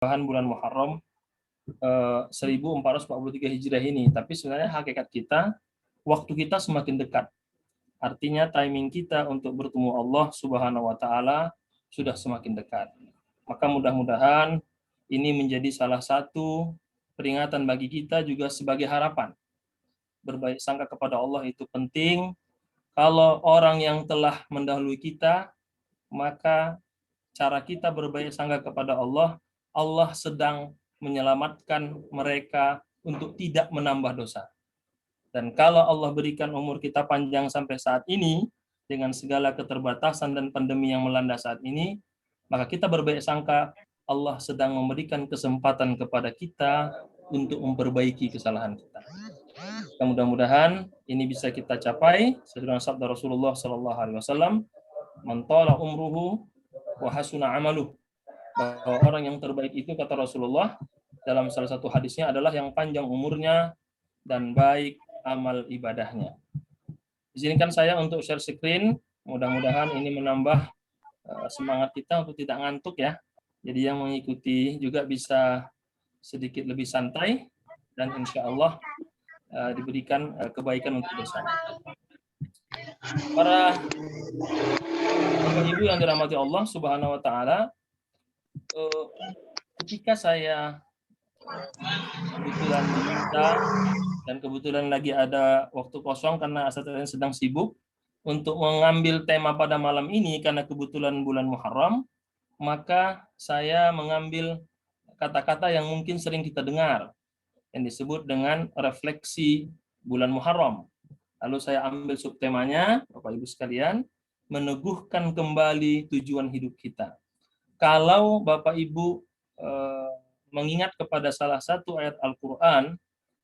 bulan Muharram 1443 Hijriah ini, tapi sebenarnya hakikat kita, waktu kita semakin dekat. Artinya timing kita untuk bertemu Allah Subhanahu wa taala sudah semakin dekat. Maka mudah-mudahan ini menjadi salah satu peringatan bagi kita juga sebagai harapan. Berbaik sangka kepada Allah itu penting. Kalau orang yang telah mendahului kita, maka cara kita berbaik sangka kepada Allah, Allah sedang menyelamatkan mereka untuk tidak menambah dosa. Dan kalau Allah berikan umur kita panjang sampai saat ini, dengan segala keterbatasan dan pandemi yang melanda saat ini, maka kita berbaik sangka Allah sedang memberikan kesempatan kepada kita untuk memperbaiki kesalahan kita. Mudah-mudahan ini bisa kita capai sesuai sabda Rasulullah sallallahu alaihi wasallam, "Man tala umruhu wa hasuna amaluh." Bahwa orang yang terbaik itu, kata Rasulullah dalam salah satu hadisnya, adalah yang panjang umurnya dan baik amal ibadahnya. Izinkan saya untuk share screen. Mudah-mudahan ini menambah semangat kita untuk tidak ngantuk ya. Jadi yang mengikuti juga bisa sedikit lebih santai dan insya Allah diberikan kebaikan untuk bersama. Para Bapak Ibu yang dirahmati Allah Subhanahu wa taala, ketika saya kebetulan diminta dan kebetulan lagi ada waktu kosong karena asatidz sedang sibuk untuk mengambil tema pada malam ini karena kebetulan bulan Muharram, maka saya mengambil kata-kata yang mungkin sering kita dengar yang disebut dengan refleksi bulan Muharram. Lalu saya ambil subtemanya, Bapak Ibu sekalian, meneguhkan kembali tujuan hidup kita. Kalau Bapak Ibu mengingat kepada salah satu ayat Al-Quran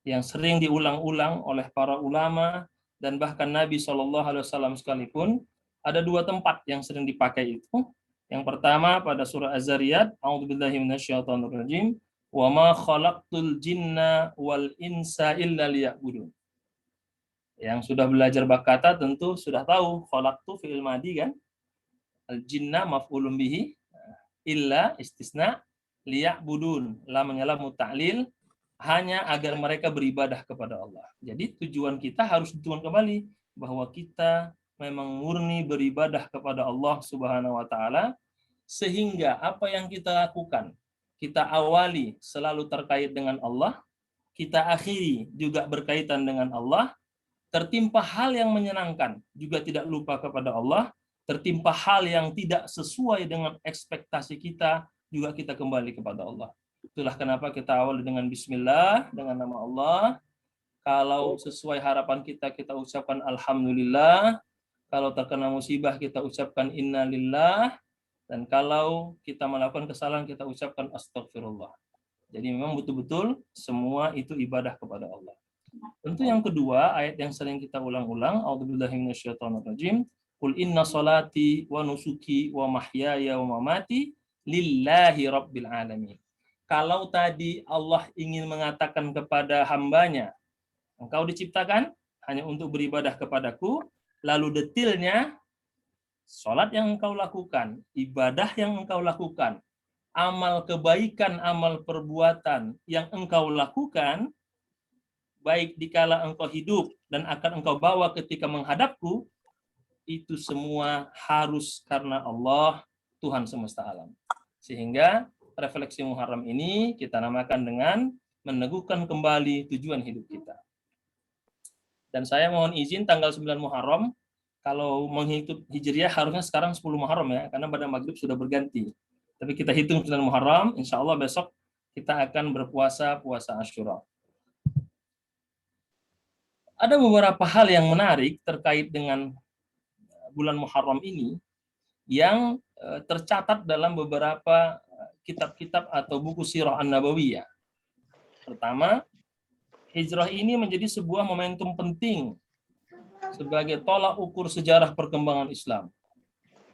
yang sering diulang-ulang oleh para ulama dan bahkan Nabi SAW sekalipun, ada dua tempat yang sering dipakai itu. Yang pertama pada surah Az-Zariyat, A'udzubillahi minasyaitonirrajim, "Wa ma khalaqtul jinna wal insa illa liya'budun." Yang sudah belajar bab kata tentu sudah tahu khalaqtu fi'il madi kan? Al-jinna maf'ulun bihi, illa istisna, liya'budun, lamnya lam muta'lil, hanya agar mereka beribadah kepada Allah. Jadi tujuan kita harus ditujukan kembali bahwa kita memang murni beribadah kepada Allah Subhanahu wa taala, sehingga apa yang kita lakukan, kita awali selalu terkait dengan Allah, kita akhiri juga berkaitan dengan Allah, tertimpa hal yang menyenangkan juga tidak lupa kepada Allah, tertimpa hal yang tidak sesuai dengan ekspektasi kita juga kita kembali kepada Allah. Itulah kenapa kita awali dengan bismillah, dengan nama Allah. Kalau sesuai harapan kita, kita ucapkan alhamdulillah. Kalau terkena musibah, kita ucapkan innalillah. Dan kalau kita melakukan kesalahan, kita ucapkan astagfirullah. Jadi memang betul-betul semua itu ibadah kepada Allah. Tentu yang kedua, ayat yang sering kita ulang-ulang, a'udzubillahi minasyaitonirrajim, qul inna salati wa nusuki wa mahyaya wa mamati lillahi rabbil alamin. Kalau tadi Allah ingin mengatakan kepada hambanya, engkau diciptakan hanya untuk beribadah kepadaku, lalu detailnya, salat yang engkau lakukan, ibadah yang engkau lakukan, amal kebaikan, amal perbuatan yang engkau lakukan, baik dikala engkau hidup dan akan engkau bawa ketika menghadapku, itu semua harus karena Allah, Tuhan semesta alam. Sehingga refleksi Muharram ini kita namakan dengan meneguhkan kembali tujuan hidup kita. Dan saya mohon izin tanggal 9 Muharram, kalau menghitung Hijriah harusnya sekarang 10 Muharram ya, karena pada maghrib sudah berganti. Tapi kita hitung 9 Muharram, insya Allah besok kita akan berpuasa puasa Asyura. Ada beberapa hal yang menarik terkait dengan bulan Muharram ini yang tercatat dalam beberapa kitab-kitab atau buku sirah an-nabawiyah. Pertama, hijrah ini menjadi sebuah momentum penting sebagai tolak ukur sejarah perkembangan Islam.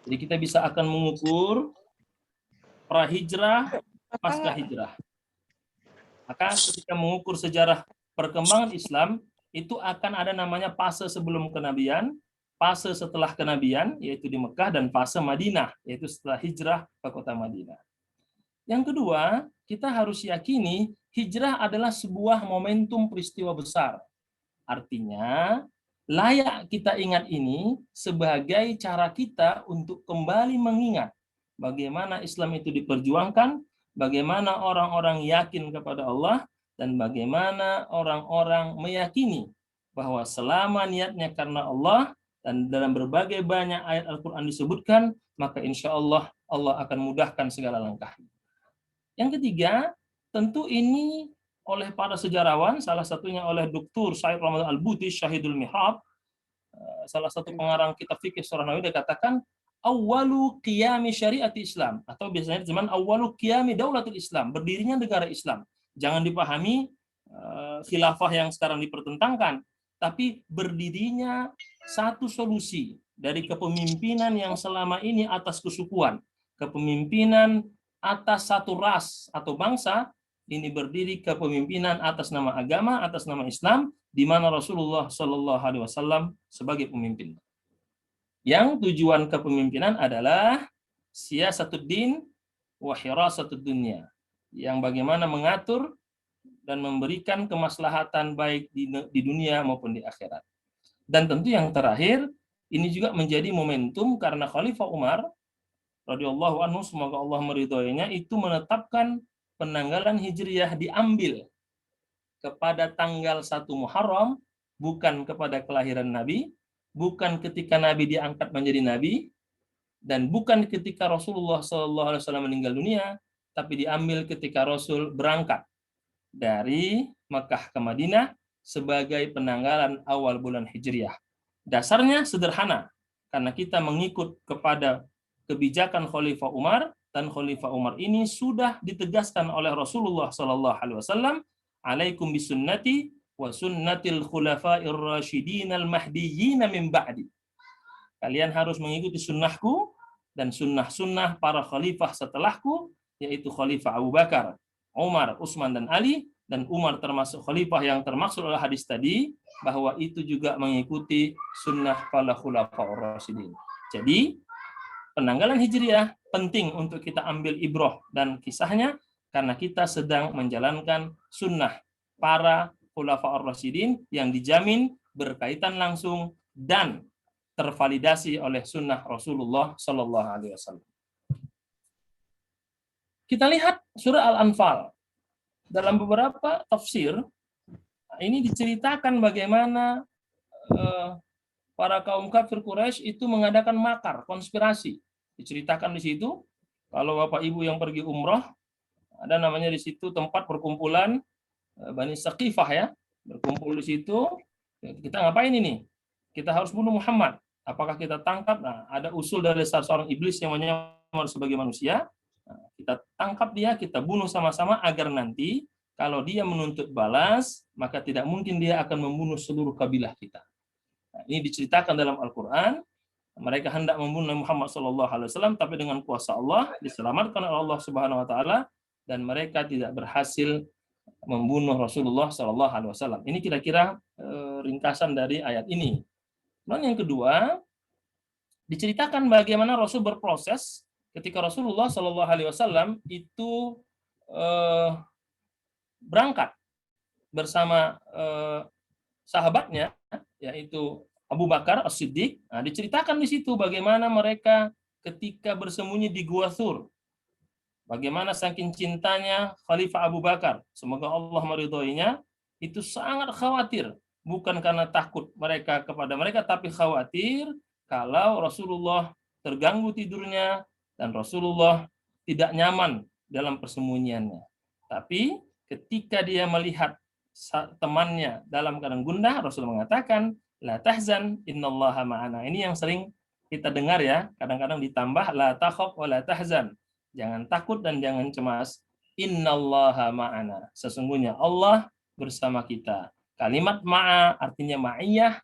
Jadi kita bisa akan mengukur pra-hijrah, pasca hijrah. Maka ketika mengukur sejarah perkembangan Islam, itu akan ada namanya fase sebelum kenabian, fase setelah kenabian, yaitu di Mekah, dan fase Madinah, yaitu setelah hijrah ke kota Madinah. Yang kedua, kita harus yakini hijrah adalah sebuah momentum peristiwa besar. Artinya, layak kita ingat ini sebagai cara kita untuk kembali mengingat bagaimana Islam itu diperjuangkan, bagaimana orang-orang yakin kepada Allah, dan bagaimana orang-orang meyakini bahwa selama niatnya karena Allah, dan dalam berbagai banyak ayat Al-Quran disebutkan, maka insya Allah Allah akan mudahkan segala langkah. Yang ketiga, tentu ini oleh para sejarawan, salah satunya oleh Dr. Said Ramadan Al-Buti, Syahidul Mihrab, salah satu pengarang kitab fikih surah Nawawi, dia katakan, awalu qiyami syariati Islam, atau biasanya zaman awalu qiyami daulatul Islam, berdirinya negara Islam. Jangan dipahami khilafah yang sekarang dipertentangkan, tapi berdirinya satu solusi dari kepemimpinan yang selama ini atas kesukuan, kepemimpinan atas satu ras atau bangsa, ini berdiri kepemimpinan atas nama agama, atas nama Islam, di mana Rasulullah Shallallahu Alaihi Wasallam sebagai pemimpin. Yang tujuan kepemimpinan adalah siyasatuddin wa hirasatud dunya, yang bagaimana mengatur dan memberikan kemaslahatan baik di dunia maupun di akhirat. Dan tentu yang terakhir, ini juga menjadi momentum karena Khalifah Umar radhiyallahu anhu, semoga Allah meridhoinya, itu menetapkan penanggalan Hijriyah diambil kepada tanggal 1 Muharram, bukan kepada kelahiran Nabi, bukan ketika Nabi diangkat menjadi Nabi, dan bukan ketika Rasulullah SAW meninggal dunia, tapi diambil ketika Rasul berangkat dari Makkah ke Madinah sebagai penanggalan awal bulan Hijriyah. Dasarnya sederhana, karena kita mengikut kepada kebijakan Khalifah Umar, dan Khalifah Umar ini sudah ditegaskan oleh Rasulullah SAW, alaikum bisunnati wa sunnatil khulafa'ir rasyidin al-mahdiyyin min ba'di. Kalian harus mengikuti sunnahku dan sunnah-sunnah para khalifah setelahku, yaitu Khalifah Abu Bakar, Umar, Utsman, dan Ali. Dan Umar termasuk khalifah yang termaksud oleh hadis tadi, bahwa itu juga mengikuti sunnah para khulafa'ur rasyidin. Jadi, penanggalan Hijriyah penting untuk kita ambil ibrah dan kisahnya, karena kita sedang menjalankan sunnah para khulafa'ur rasyidin yang dijamin berkaitan langsung dan tervalidasi oleh sunnah Rasulullah Sallallahu Alaihi Wasallam. Kita lihat surah Al-Anfal. Dalam beberapa tafsir, ini diceritakan bagaimana para kaum kafir Quraisy itu mengadakan makar, konspirasi. Diceritakan di situ, kalau Bapak Ibu yang pergi umroh, ada namanya di situ tempat perkumpulan Bani Saqifah ya, berkumpul di situ. Kita ngapain ini? Kita harus bunuh Muhammad. Apakah kita tangkap? Nah, ada usul dari seorang iblis yang menyamar sebagai manusia. Nah, kita tangkap dia, kita bunuh sama-sama agar nanti kalau dia menuntut balas, maka tidak mungkin dia akan membunuh seluruh kabilah kita. Nah, ini diceritakan dalam Al-Quran. Mereka hendak membunuh Muhammad SAW, tapi dengan kuasa Allah diselamatkan oleh Allah Subhanahu Wa Taala, dan mereka tidak berhasil membunuh Rasulullah SAW. Ini kira-kira ringkasan dari ayat ini. Dan yang kedua, diceritakan bagaimana Rasul berproses ketika Rasulullah SAW itu berangkat bersama sahabatnya, yaitu Abu Bakar As-Siddiq. Nah, diceritakan di situ bagaimana mereka ketika bersembunyi di Gua Thur, bagaimana saking cintanya Khalifah Abu Bakar, semoga Allah meridhoinya, itu sangat khawatir, bukan karena takut mereka kepada mereka, tapi khawatir kalau Rasulullah terganggu tidurnya dan Rasulullah tidak nyaman dalam persembunyiannya. Tapi ketika dia melihat temannya dalam keadaan gundah, Rasul mengatakan, la tahzan innallaha ma'ana. Ini yang sering kita dengar ya, kadang-kadang ditambah la takhaf wa la tahzan. Jangan takut dan jangan cemas. Innallaha ma'ana. Sesungguhnya Allah bersama kita. Kalimat ma'a artinya ma'iyah,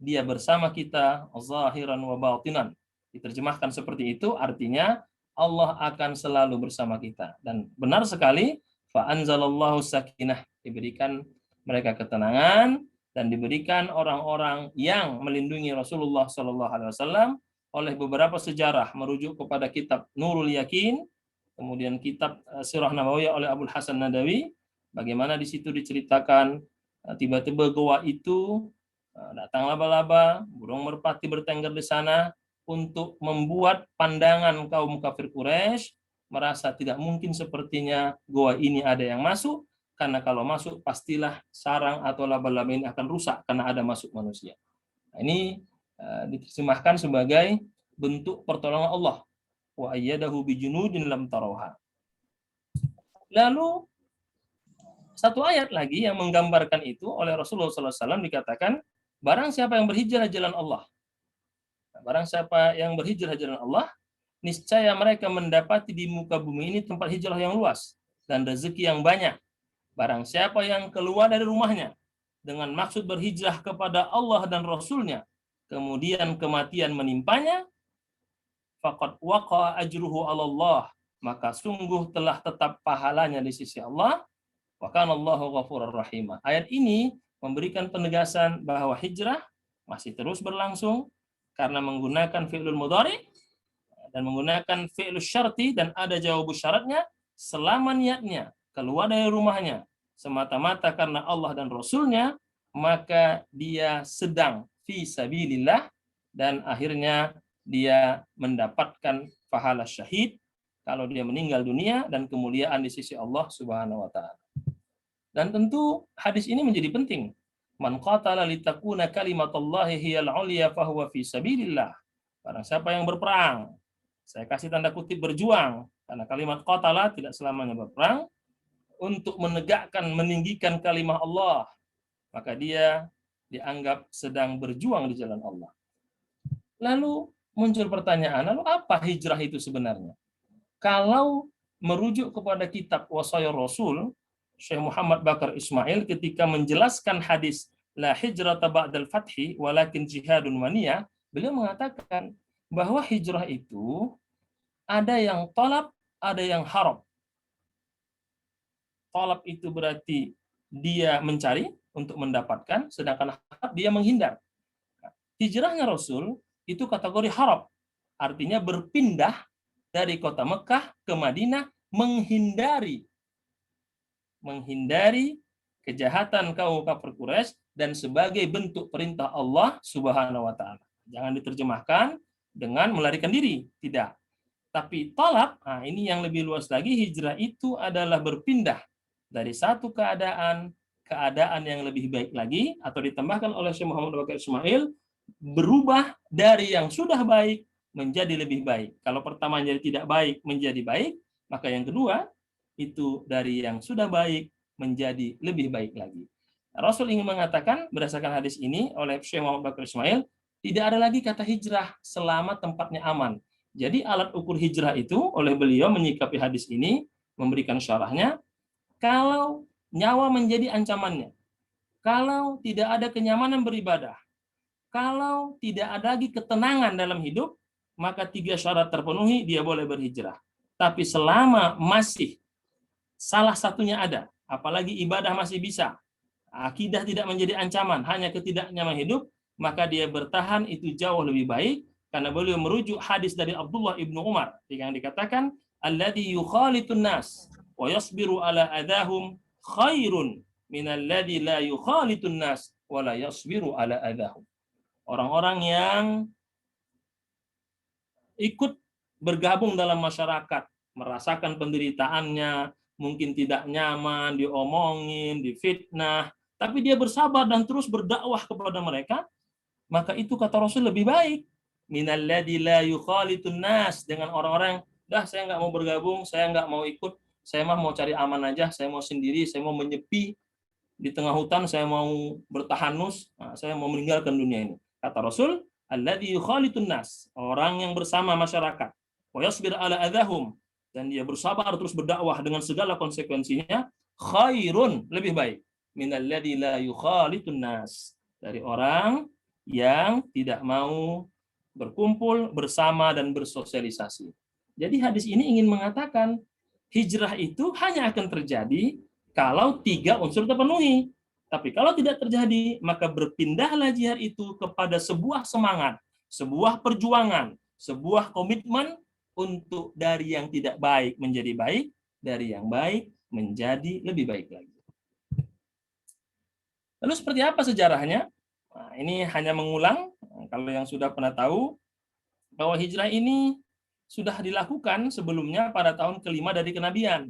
dia bersama kita zahiran wa batinan. Diterjemahkan seperti itu, artinya Allah akan selalu bersama kita. Dan benar sekali, fa anzalallahu sakinah, diberikan mereka ketenangan dan diberikan orang-orang yang melindungi Rasulullah SAW oleh beberapa sejarah merujuk kepada kitab Nurul Yakin, kemudian kitab Sirah Nabawiyah oleh Abdul Hasan Nadawi, bagaimana di situ diceritakan tiba-tiba goa itu datang laba-laba, burung merpati bertengger di sana untuk membuat pandangan kaum kafir Quraisy merasa tidak mungkin sepertinya goa ini ada yang masuk, karena kalau masuk pastilah sarang atau laba-laba ini akan rusak karena ada masuk manusia. Nah, ini diterjemahkan sebagai bentuk pertolongan Allah. Wa ayyadahu bijunudin lam tarawha. Lalu satu ayat lagi yang menggambarkan itu oleh Rasulullah SAW dikatakan, barang siapa yang berhijrah jalan Allah, barang siapa yang berhijrah jalan Allah, niscaya mereka mendapati di muka bumi ini tempat hijrah yang luas dan rezeki yang banyak. Barang siapa yang keluar dari rumahnya dengan maksud berhijrah kepada Allah dan Rasulnya, kemudian kematian menimpanya, faqad waqa'a ajruhu 'ala Allah, maka sungguh telah tetap pahalanya di sisi Allah. Wa kana Allahu ghafurur rahim. Ayat ini memberikan penegasan bahwa hijrah masih terus berlangsung karena menggunakan fi'lul mudhari dan menggunakan fi'lus syarti, dan ada jawab syaratnya selama niatnya keluar dari rumahnya semata-mata karena Allah dan Rasulnya, maka dia sedang fi sabilillah dan akhirnya dia mendapatkan pahala syahid kalau dia meninggal dunia dan kemuliaan di sisi Allah Subhanahu wa taala. Dan tentu hadis ini menjadi penting. Man qatala litakuna kalimatullahi hiyal 'ulya fahuwa fi sabilillah. Barang siapa yang berperang, saya kasih tanda kutip berjuang, karena kalimat qatala tidak selamanya berperang, untuk menegakkan, meninggikan kalimat Allah, maka dia dianggap sedang berjuang di jalan Allah. Lalu muncul pertanyaan, lalu apa hijrah itu sebenarnya? Kalau merujuk kepada kitab Wasaya Rasul, Syekh Muhammad Bakar Ismail ketika menjelaskan hadis la hijrata ba'dal fathi walakin jihadun waniyah, beliau mengatakan bahwa hijrah itu ada yang talab, ada yang harab. Talab itu berarti dia mencari untuk mendapatkan, sedangkan harab dia menghindar. Hijrahnya Rasul itu kategori harab, artinya berpindah dari kota Mekah ke Madinah, menghindari kejahatan kaum kafir Quraisy dan sebagai bentuk perintah Allah Subhanahu wa taala. Jangan diterjemahkan dengan melarikan diri, tidak. Tapi talab, nah ini yang lebih luas lagi, hijrah itu adalah berpindah dari satu keadaan yang lebih baik lagi, atau ditambahkan oleh Syekh Muhammad Bakar Ismail, berubah dari yang sudah baik menjadi lebih baik. Kalau pertama jadi tidak baik menjadi baik, maka yang kedua itu dari yang sudah baik menjadi lebih baik lagi. Rasul ingin mengatakan berdasarkan hadis ini oleh Syekh Muhammad Bakar Ismail, tidak ada lagi kata hijrah selama tempatnya aman. Jadi alat ukur hijrah itu oleh beliau menyikapi hadis ini, memberikan syarahnya, kalau nyawa menjadi ancamannya, kalau tidak ada kenyamanan beribadah, kalau tidak ada lagi ketenangan dalam hidup, maka 3 syarat terpenuhi, dia boleh berhijrah. Tapi selama masih salah satunya ada, apalagi ibadah masih bisa, akidah tidak menjadi ancaman, hanya ketidaknyaman hidup, maka dia bertahan, itu jauh lebih baik, karena beliau merujuk hadis dari Abdullah ibnu Umar yang dikatakan, alladzi yukhalitun nas wa yasbiru ala adahum khairun minalladzi la yukhalitun nas wa la yasbiru ala adahum. Orang-orang yang ikut bergabung dalam masyarakat, merasakan penderitaannya, mungkin tidak nyaman, diomongin, difitnah, tapi dia bersabar dan terus berdakwah kepada mereka, maka itu kata Rasul lebih baik. Minalladzi la yukhalitun nas, dengan orang-orang, dah saya nggak mau bergabung, saya nggak mau ikut, saya mah mau cari aman aja, saya mau sendiri, saya mau menyepi di tengah hutan, saya mau bertahanus, saya mau meninggalkan dunia ini. Kata Rasul, alladzi yukhalitun nas, orang yang bersama masyarakat, wa yasbir ala adahum, dan dia bersabar terus berdakwah dengan segala konsekuensinya, khairun, lebih baik, minalladzi la yukhalitun nas, dari orang yang tidak mau berkumpul bersama dan bersosialisasi. Jadi hadis ini ingin mengatakan hijrah itu hanya akan terjadi kalau 3 unsur terpenuhi. Tapi kalau tidak terjadi, maka berpindahlah jihad itu kepada sebuah semangat, sebuah perjuangan, sebuah komitmen untuk dari yang tidak baik menjadi baik, dari yang baik menjadi lebih baik lagi. Lalu seperti apa sejarahnya? Nah, ini hanya mengulang, kalau yang sudah pernah tahu, bahwa hijrah ini sudah dilakukan sebelumnya pada tahun kelima dari kenabian.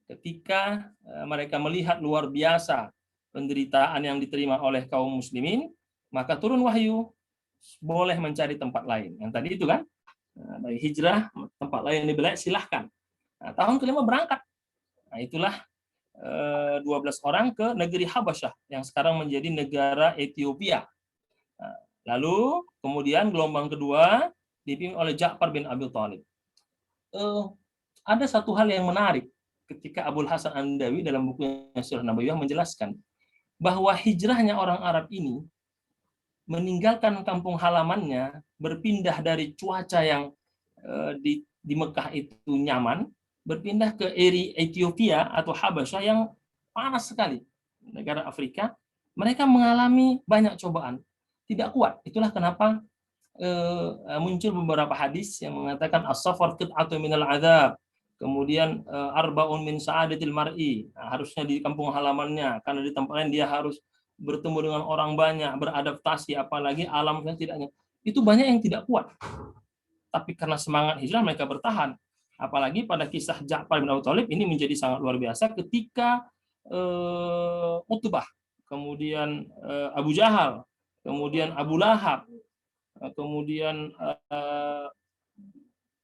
Ketika mereka melihat luar biasa penderitaan yang diterima oleh kaum muslimin, maka turun wahyu, boleh mencari tempat lain. Yang tadi itu kan, dari hijrah, tempat lain yang lebih baik, silahkan. Nah, tahun kelima berangkat. Nah, itulah 12 orang ke negeri Habasyah yang sekarang menjadi negara Ethiopia. Nah, lalu kemudian gelombang kedua dipimpin oleh Ja'far bin Abi Thalib. Ada satu hal yang menarik ketika Abul Hasan An-Nadawi dalam bukunya Sirah Nabawiyah menjelaskan bahwa hijrahnya orang Arab ini meninggalkan kampung halamannya, berpindah dari cuaca yang di Mekah itu nyaman, berpindah ke Ethiopia atau Habasyah yang panas sekali, negara Afrika. Mereka mengalami banyak cobaan, tidak kuat. Itulah kenapa muncul beberapa hadis yang mengatakan as-safar qit'atun minal adzab, kemudian arbaun min sa'adatil mar'i, harusnya di kampung halamannya, karena di tempat lain dia harus bertemu dengan orang banyak, beradaptasi, apalagi alam yang tidaknya. Itu banyak yang tidak kuat. Tapi karena semangat hijrah mereka bertahan. Apalagi pada kisah Ja'far bin Abi Thalib ini menjadi sangat luar biasa ketika Utbah, kemudian Abu Jahal, kemudian Abu Lahab, kemudian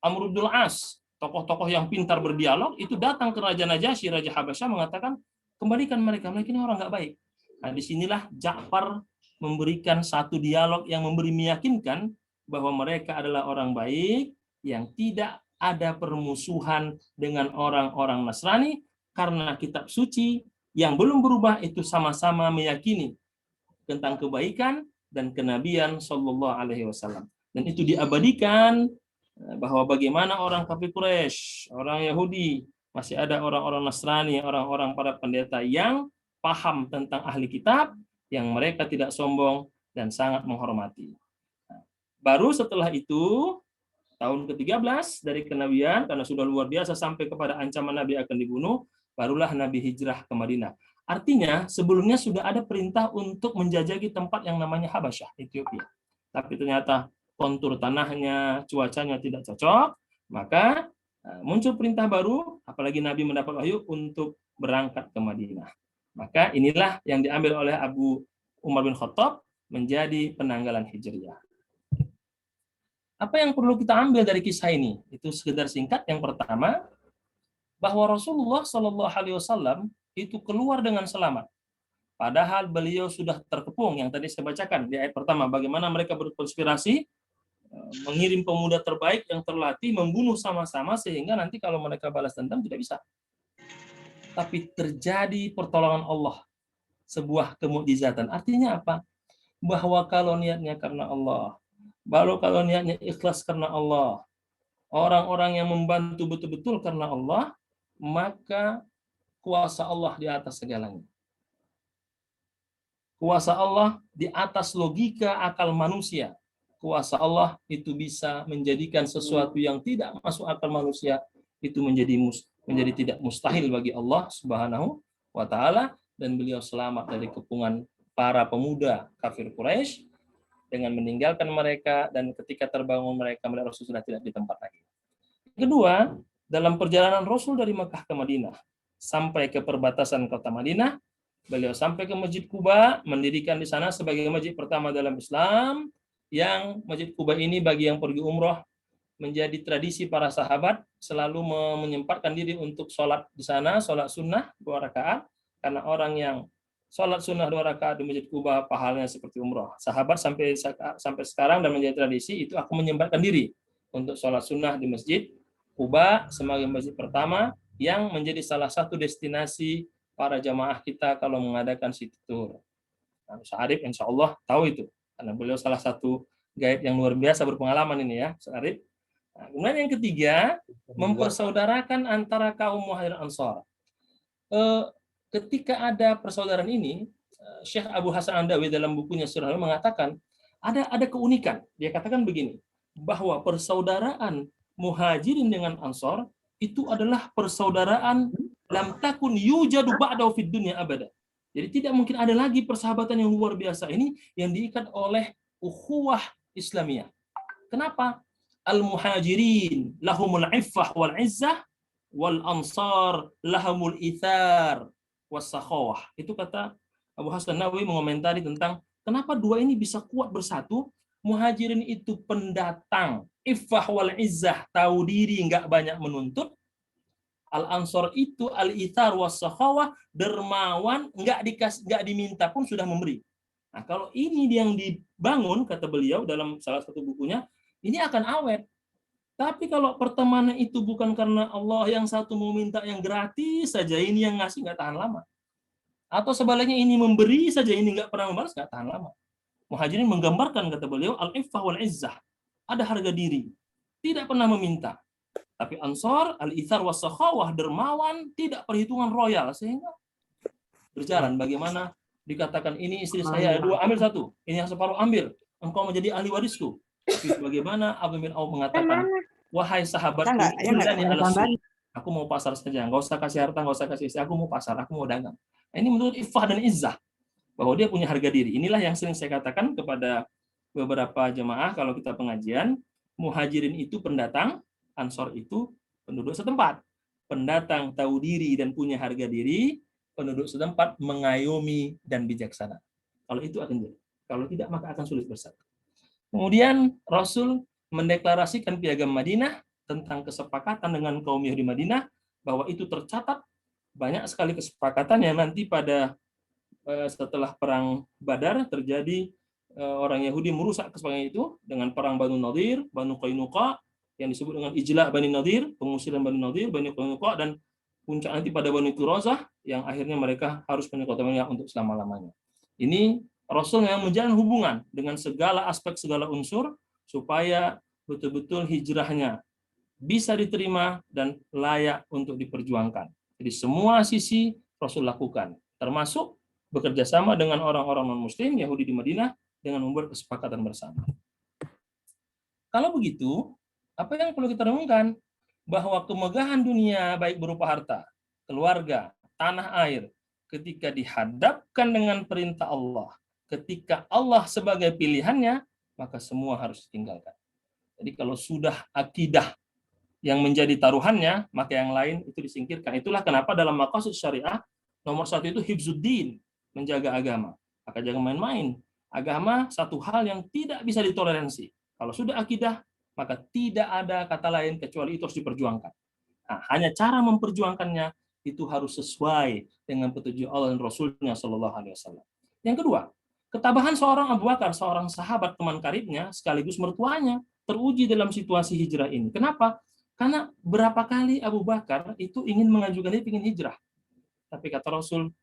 Amr bin As, tokoh-tokoh yang pintar berdialog itu datang ke Raja Najasyi, Raja Habasyah, mengatakan kembalikan mereka ini orang nggak baik. Nah, disinilah Ja'far memberikan satu dialog yang memberi meyakinkan bahwa mereka adalah orang baik yang tidak ada permusuhan dengan orang-orang Nasrani, karena kitab suci yang belum berubah itu sama-sama meyakini tentang kebaikan dan kenabian Shallallahu Alaihi Wasallam. Dan itu diabadikan bahwa bagaimana orang kafir Quraisy, orang Yahudi, masih ada orang-orang Nasrani, orang-orang para pendeta yang paham tentang ahli kitab, yang mereka tidak sombong dan sangat menghormati. Baru setelah itu, tahun ke-13 dari kenabian, karena sudah luar biasa sampai kepada ancaman Nabi akan dibunuh, barulah Nabi hijrah ke Madinah. Artinya, sebelumnya sudah ada perintah untuk menjajaki tempat yang namanya Habasyah, Ethiopia. Tapi ternyata kontur tanahnya, cuacanya tidak cocok, maka muncul perintah baru, apalagi Nabi mendapat wahyu untuk berangkat ke Madinah. Maka inilah yang diambil oleh Abu Umar bin Khattab menjadi penanggalan hijriah. Apa yang perlu kita ambil dari kisah ini? Itu sekedar singkat. Yang pertama, bahwa Rasulullah Shallallahu Alaihi Wasallam itu keluar dengan selamat. Padahal beliau sudah terkepung, yang tadi saya bacakan di ayat pertama, bagaimana mereka berkonspirasi, mengirim pemuda terbaik yang terlatih, membunuh sama-sama, sehingga nanti kalau mereka balas dendam tidak bisa. Tapi terjadi pertolongan Allah, sebuah kemukjizatan. Artinya apa? Bahwa kalau niatnya karena Allah, baru kalau niatnya ikhlas karena Allah, orang-orang yang membantu betul-betul karena Allah, maka kuasa Allah di atas segalanya. Kuasa Allah di atas logika akal manusia. Kuasa Allah itu bisa menjadikan sesuatu yang tidak masuk akal manusia itu menjadi tidak mustahil bagi Allah Subhanahu wa taala, dan beliau selamat dari kepungan para pemuda kafir Quraisy dengan meninggalkan mereka, dan ketika terbangun mereka melihat Rasul sudah tidak di tempat lagi. Kedua, dalam perjalanan Rasul dari Mekah ke Madinah sampai ke perbatasan kota Madinah, beliau sampai ke Masjid Quba, mendirikan di sana sebagai masjid pertama dalam Islam, yang Masjid Quba ini bagi yang pergi umroh menjadi tradisi para sahabat selalu menyempatkan diri untuk sholat di sana, sholat sunnah 2 rakaat, karena orang yang sholat sunnah 2 rakaat di Masjid Quba pahalanya seperti umroh. Sahabat sampai sekarang dan menjadi tradisi itu, aku menyempatkan diri untuk sholat sunnah di Masjid Quba sebagai masjid pertama yang menjadi salah satu destinasi para jamaah kita kalau mengadakan city tour. Nah, Ustaz Arif insya Allah tahu itu, karena beliau salah satu guide yang luar biasa berpengalaman ini ya, Ustaz Arif. Nah, kemudian yang ketiga, mempersaudarakan antara kaum Muhajir Ansar. Ketika ada persaudaraan ini, Syekh Abu Hasan An-Nadawi dalam bukunya Sirah mengatakan ada keunikan. Dia katakan begini, bahwa persaudaraan Muhajirin dengan Ansor itu adalah persaudaraan lam takun yujadu ba'dahu fid dunya abada. Jadi tidak mungkin ada lagi persahabatan yang luar biasa ini yang diikat oleh ukhuwah Islamiyah. Kenapa? Al-muhajirin lahumul iffah wal izzah wal ansar lahumul ithar was sakhawah. Itu kata Abu Hasan Nawawi mengomentari tentang kenapa dua ini bisa kuat bersatu. Muhajirin itu pendatang, iffah wal izzah, tahu diri, nggak banyak menuntut. Al-ansar itu al-ithar was sakhawah, dermawan, nggak diminta pun sudah memberi. Nah, kalau ini yang dibangun, kata beliau dalam salah satu bukunya, ini akan awet. Tapi kalau pertemanan itu bukan karena Allah, yang satu mau minta yang gratis saja, ini yang ngasih nggak tahan lama. Atau sebaliknya ini memberi saja, ini nggak pernah membalas, nggak tahan lama. Muhajirin menggambarkan, kata beliau, al-iffah wal izzah. Ada harga diri. Tidak pernah meminta. Tapi Ansar, al-ithar was sakhawah, dermawan, tidak perhitungan royal. Sehingga berjalan. Bagaimana dikatakan ini istri saya, dua ambil satu. Ini yang separuh ambil. Engkau menjadi ahli warisku. Tapi bagaimana Abu bin Auf mengatakan, wahai sahabatku, aku mau pasar saja, nggak usah kasih harta, nggak usah kasih istri, aku mau pasar, aku mau dagang. Nah, ini menurut iffah dan izzah, bahwa dia punya harga diri. Inilah yang sering saya katakan kepada beberapa jemaah kalau kita pengajian, muhajirin itu pendatang, ansor itu penduduk setempat. Pendatang tahu diri dan punya harga diri, penduduk setempat mengayomi dan bijaksana. Kalau itu akan jadi. Kalau tidak, maka akan sulit bersatu. Kemudian Rasul mendeklarasikan piagam Madinah tentang kesepakatan dengan kaum Yahudi Madinah, bahwa itu tercatat banyak sekali kesepakatan yang nanti pada setelah perang Badar terjadi, orang Yahudi merusak kesepakatan itu dengan perang Banu Nadir, Banu Qainuqa, yang disebut dengan Ijla' Bani Nadir, pengusiran Bani Nadir, Bani Qainuqa, dan puncak nanti pada Bani Qurayzah, yang akhirnya mereka harus menyekutukan Madinah untuk selama-lamanya. Ini Rasul yang menjalin hubungan dengan segala aspek, segala unsur, supaya betul-betul hijrahnya bisa diterima dan layak untuk diperjuangkan. Jadi semua sisi Rasul lakukan, termasuk bekerja sama dengan orang-orang non-muslim Yahudi di Madinah dengan membuat kesepakatan bersama. Kalau begitu, apa yang perlu kita renungkan? Bahwa kemegahan dunia, baik berupa harta, keluarga, tanah air, ketika dihadapkan dengan perintah Allah, ketika Allah sebagai pilihannya, maka semua harus ditinggalkan. Jadi kalau sudah akidah yang menjadi taruhannya, maka yang lain itu disingkirkan. Itulah kenapa dalam maqasid syariah, nomor satu itu hifzuddin, menjaga agama. Maka jangan main-main. Agama satu hal yang tidak bisa ditoleransi. Kalau sudah akidah, maka tidak ada kata lain kecuali itu harus diperjuangkan. Nah, hanya cara memperjuangkannya itu harus sesuai dengan petunjuk Allah dan Rasulnya Shallallahu Alaihi Wasallam. Yang kedua, ketabahan seorang Abu Bakar, seorang sahabat teman karibnya sekaligus mertuanya, teruji dalam situasi hijrah ini. Kenapa? Karena berapa kali Abu Bakar itu ingin mengajukan dia ingin hijrah. Tapi kata Rasul,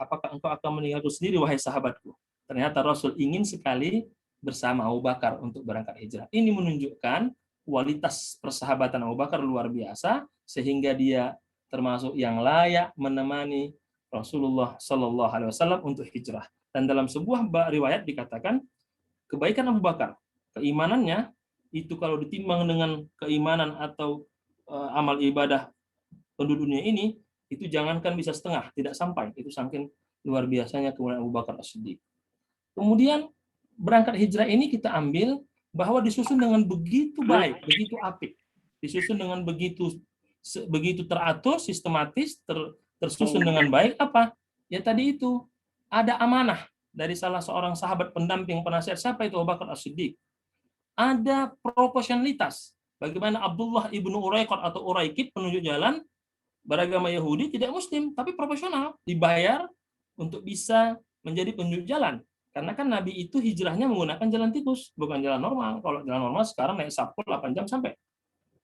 apakah engkau akan meninggalku sendiri, wahai sahabatku? Ternyata Rasul ingin sekali bersama Abu Bakar untuk berangkat hijrah. Ini menunjukkan kualitas persahabatan Abu Bakar luar biasa, sehingga dia termasuk yang layak menemani Rasulullah Shallallahu Alaihi Wasallam untuk hijrah. Dan dalam sebuah riwayat dikatakan, kebaikan Abu Bakar, keimanannya itu kalau ditimbang dengan keimanan atau amal ibadah penduduk dunia ini, itu jangankan bisa setengah, tidak sampai. Itu saking luar biasanya kemuliaan Abu Bakar As-Siddiq. Kemudian berangkat hijrah ini kita ambil bahwa disusun dengan begitu baik, begitu apik, disusun dengan begitu teratur, sistematis, tersusun dengan baik. Apa? Ya tadi itu ada amanah dari salah seorang sahabat pendamping penasihat. Siapa itu? Abu Bakar As-Siddiq. Ada proporsionalitas. Bagaimana Abdullah ibnu Uraiqat atau Uraikid, penunjuk jalan beragama Yahudi, tidak Muslim, tapi profesional, dibayar untuk bisa menjadi penunjuk jalan. Karena kan Nabi itu hijrahnya menggunakan jalan tikus, bukan jalan normal. Kalau jalan normal sekarang naik sapul 8 jam sampai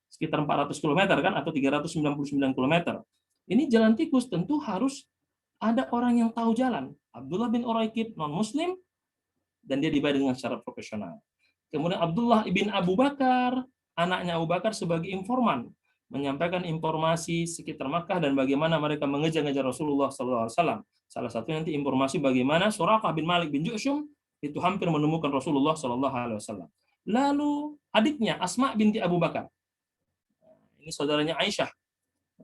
sekitar 400 km kan, atau 399 km. Ini jalan tikus, tentu harus ada orang yang tahu jalan. Abdullah bin Uraikid non-Muslim, dan dia dibayar dengan secara profesional. Kemudian Abdullah ibn Abu Bakar, anaknya Abu Bakar, sebagai informan, menyampaikan informasi sekitar Makkah dan bagaimana mereka mengejar-ngejar Rasulullah SAW. Salah satunya nanti informasi bagaimana Suraqah bin Malik bin Ju'shum itu hampir menemukan Rasulullah SAW. Lalu adiknya Asma binti Abu Bakar, ini saudaranya Aisyah,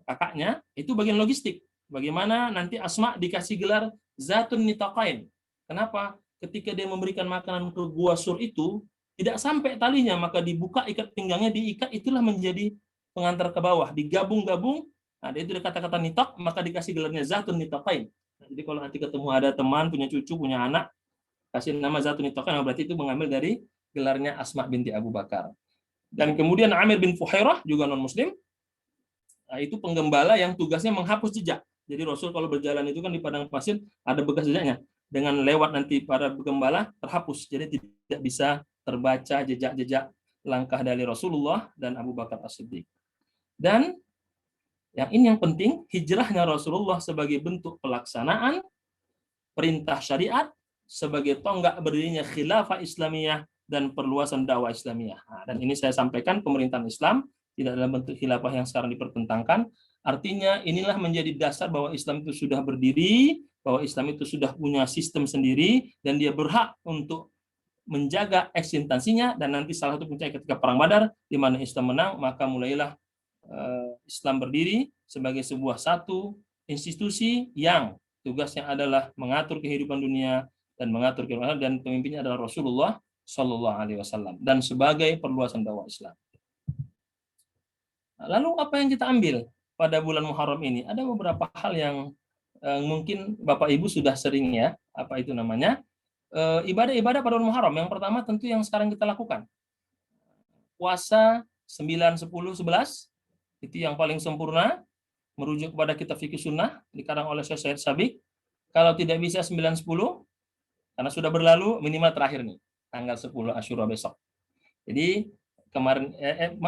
kakaknya, itu bagian logistik. Bagaimana nanti Asma dikasih gelar Zatun Nitaqain. Kenapa? Ketika dia memberikan makanan ke gua Sur itu, tidak sampai talinya, maka dibuka ikat pinggangnya, diikat, itulah menjadi pengantar ke bawah. Digabung-gabung, nah itu kata-kata nitak, maka dikasih gelarnya Zatun Nitaqain. Jadi kalau nanti ketemu ada teman, punya cucu, punya anak, kasih nama Zatun Nitaqain, berarti itu mengambil dari gelarnya Asma binti Abu Bakar. Dan kemudian Amir bin Fuhairah, juga non-muslim, nah, itu penggembala yang tugasnya menghapus jejak. Jadi Rasul kalau berjalan itu kan di padang pasir ada bekas jejaknya. Dengan lewat nanti para penggembala terhapus. Jadi tidak bisa terbaca jejak-jejak langkah dari Rasulullah dan Abu Bakar As-Siddiq. Dan yang penting, hijrahnya Rasulullah sebagai bentuk pelaksanaan perintah syariat, sebagai tonggak berdirinya khilafah Islamiyah dan perluasan dakwah Islamiyah. Nah, dan ini saya sampaikan, pemerintahan Islam tidak dalam bentuk khilafah yang sekarang dipertentangkan. Artinya inilah menjadi dasar bahwa Islam itu sudah berdiri, bahwa Islam itu sudah punya sistem sendiri, dan dia berhak untuk menjaga eksistensinya. Dan nanti salah satu puncaknya ketika Perang Badar, di mana Islam menang, maka mulailah Islam berdiri sebagai sebuah satu institusi yang tugasnya adalah mengatur kehidupan dunia dan mengatur kehidupan, dan pemimpinnya adalah Rasulullah Shallallahu Alaihi Wasallam, dan sebagai perluasan dakwah Islam. Lalu apa yang kita ambil pada bulan Muharram ini? Ada beberapa hal yang mungkin Bapak Ibu sudah sering ya, apa itu namanya, ibadah-ibadah pada bulan Muharram. Yang pertama tentu yang sekarang kita lakukan, puasa 9, 10, 11, itu yang paling sempurna, merujuk kepada kitab fikih sunnah dikarang oleh Syekh Said Sabiq. Kalau tidak bisa 9, 10, karena sudah berlalu, minimal terakhir nih, tanggal 10 Asyura besok. Jadi kemarin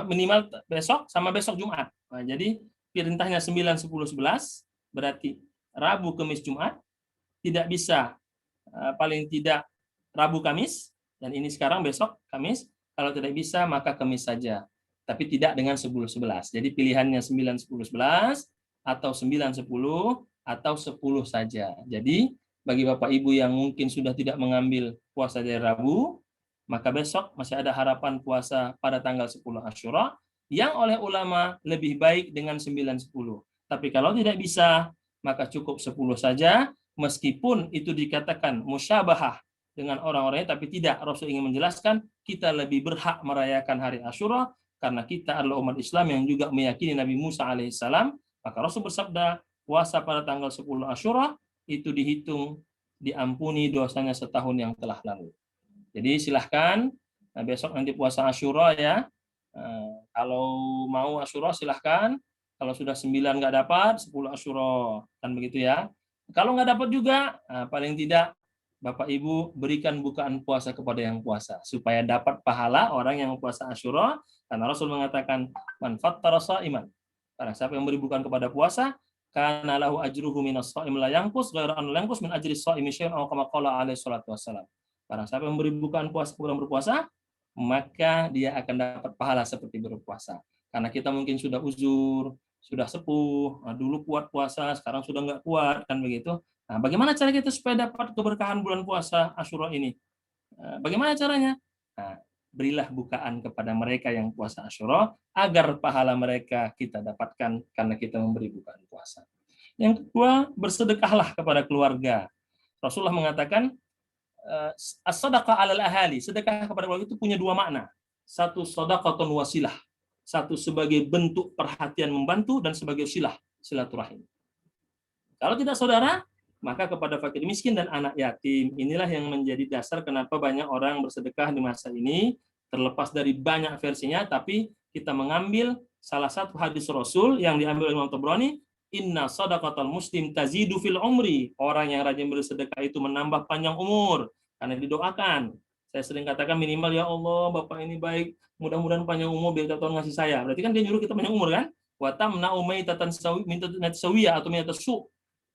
minimal besok sama besok Jumat. Nah, jadi perintahnya 9, 10, 11, berarti Rabu, Kamis, Jumat. Tidak bisa paling tidak Rabu, Kamis, dan ini sekarang besok Kamis. Kalau tidak bisa maka Kamis saja, tapi tidak dengan 10, 11. Jadi pilihannya 9, 10, 11 atau 9, 10 atau 10 saja. Jadi bagi Bapak Ibu yang mungkin sudah tidak mengambil puasa dari Rabu, maka besok masih ada harapan puasa pada tanggal 10 Asyura, yang oleh ulama lebih baik dengan 9, 10. Tapi kalau tidak bisa, maka cukup 10 saja, meskipun itu dikatakan musyabahah dengan orang-orangnya, tapi tidak. Rasul ingin menjelaskan, kita lebih berhak merayakan hari Asyura, karena kita adalah umat Islam yang juga meyakini Nabi Musa alaihissalam. Maka Rasul bersabda, puasa pada tanggal 10 Asyura, itu dihitung diampuni dosanya setahun yang telah lalu. Jadi silahkan besok nanti puasa Asyura ya. Kalau mau Asyura silahkan. Kalau sudah 9 nggak dapat, 10 Asyura, kan begitu ya. Kalau nggak dapat juga, paling tidak Bapak Ibu berikan bukaan puasa kepada yang puasa, supaya dapat pahala orang yang puasa Asyura. Karena Rasul mengatakan, man fattara sha'iman, karena siapa yang beri bukaan kepada puasa, kana lahu ajruhu minas shaim la yanqus ghairu an yanqus min ajri shaimi syai'un aw kama qala alaihi salatu wassalam. Barang siapa yang memberi bukaan puasa kepada berpuasa, maka dia akan dapat pahala seperti berpuasa. Karena kita mungkin sudah uzur, sudah sepuh, dulu kuat puasa, sekarang sudah nggak kuat, kan begitu. Nah, bagaimana cara kita supaya dapat keberkahan bulan puasa Asyura ini? Bagaimana caranya? Nah, berilah bukaan kepada mereka yang puasa Asyura, agar pahala mereka kita dapatkan karena kita memberi bukaan puasa. Yang kedua, bersedekahlah kepada keluarga. Rasulullah mengatakan, as-sadaqah 'alal ahali, sedekah kepada keluarga itu punya dua makna. Satu, shadaqatun wasilah, satu sebagai bentuk perhatian membantu, dan sebagai silaturahim. Kalau tidak saudara, maka kepada fakir miskin dan anak yatim. Inilah yang menjadi dasar kenapa banyak orang bersedekah di masa ini, terlepas dari banyak versinya, tapi kita mengambil salah satu hadis Rasul yang diambil oleh Imam Tabrani, inna sadaqatal muslim tazidu fil umri. Orang yang rajin bersedekah itu menambah panjang umur, karena didoakan. Saya sering katakan minimal, ya Allah, Bapak ini baik, mudah-mudahan panjang umur biar tahun ngasih saya. Berarti kan dia nyuruh kita panjang umur kan? Wa tamna'u maitatan sawiyah atau maitasu,